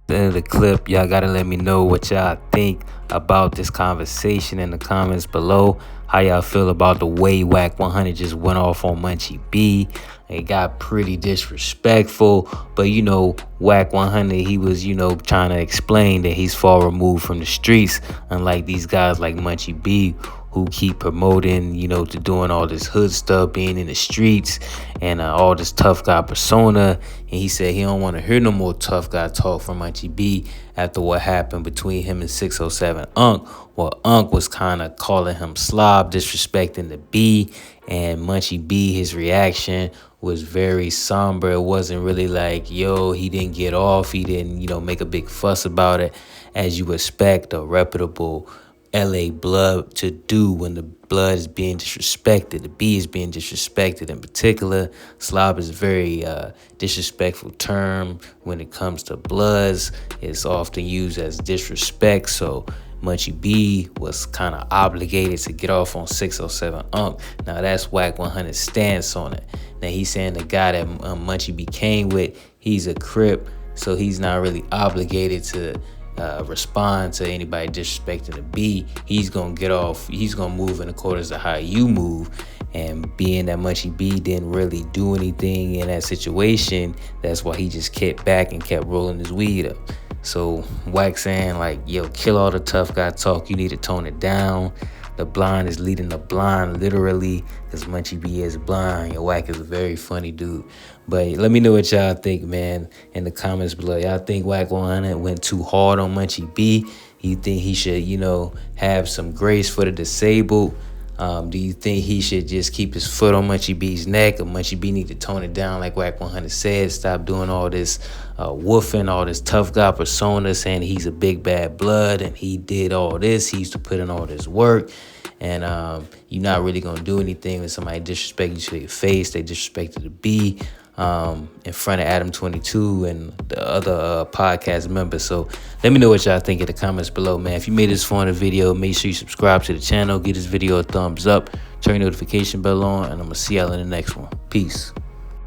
The end of the clip, y'all gotta let me know what y'all think about this conversation in the comments below. How y'all feel about the way Wack 100 just went off on Munchie B. It got pretty disrespectful, but you know, Wack 100, he was, you know, trying to explain that he's far removed from the streets, unlike these guys like Munchie B, who keep promoting, you know, to doing all this hood stuff, being in the streets, and all this tough guy persona. And he said he don't want to hear no more tough guy talk from Munchie B after what happened between him and 607 Unk. Well, Unk was kind of calling him slob, disrespecting the B, and Munchie B, his reaction was very somber. It wasn't really like, yo, he didn't get off. He didn't, you know, make a big fuss about it, as you expect a reputable LA blood to do when the blood is being disrespected. The B is being disrespected in particular. Slob is a very disrespectful term when it comes to bloods. It's often used as disrespect. So Munchie B was kind of obligated to get off on 607 Unk. Now that's Wack 100's stance on it. Now he's saying the guy that Munchie B came with, he's a Crip, so he's not really obligated to respond to anybody disrespecting the B. He's gonna get off. He's gonna move in accordance to how you move. And being that Munchie B didn't really do anything in that situation, that's why he just kept back and kept rolling his weed up. So Wack saying like, yo, kill all the tough guy talk. You need to tone it down. The blind is leading the blind, literally, because Munchie B is blind. Your Wack is a very funny dude. But let me know what y'all think, man, in the comments below. Y'all think Wack 100 went too hard on Munchie B? You think he should, you know, have some grace for the disabled? Do you think he should just keep his foot on Munchie B's neck, or Munchie B need to tone it down like Wack 100 said? Stop doing all this woofing, all this tough guy persona, saying he's a big bad blood and he did all this. He used to put in all this work. And you're not really going to do anything when somebody disrespect you to your face. They disrespected the B in front of Adam 22 and the other podcast members. So let me know what y'all think in the comments below, man. If you made this far in the video, make sure you subscribe to the channel. Give this video a thumbs up. Turn your notification bell on. And I'm going to see y'all in the next one. Peace.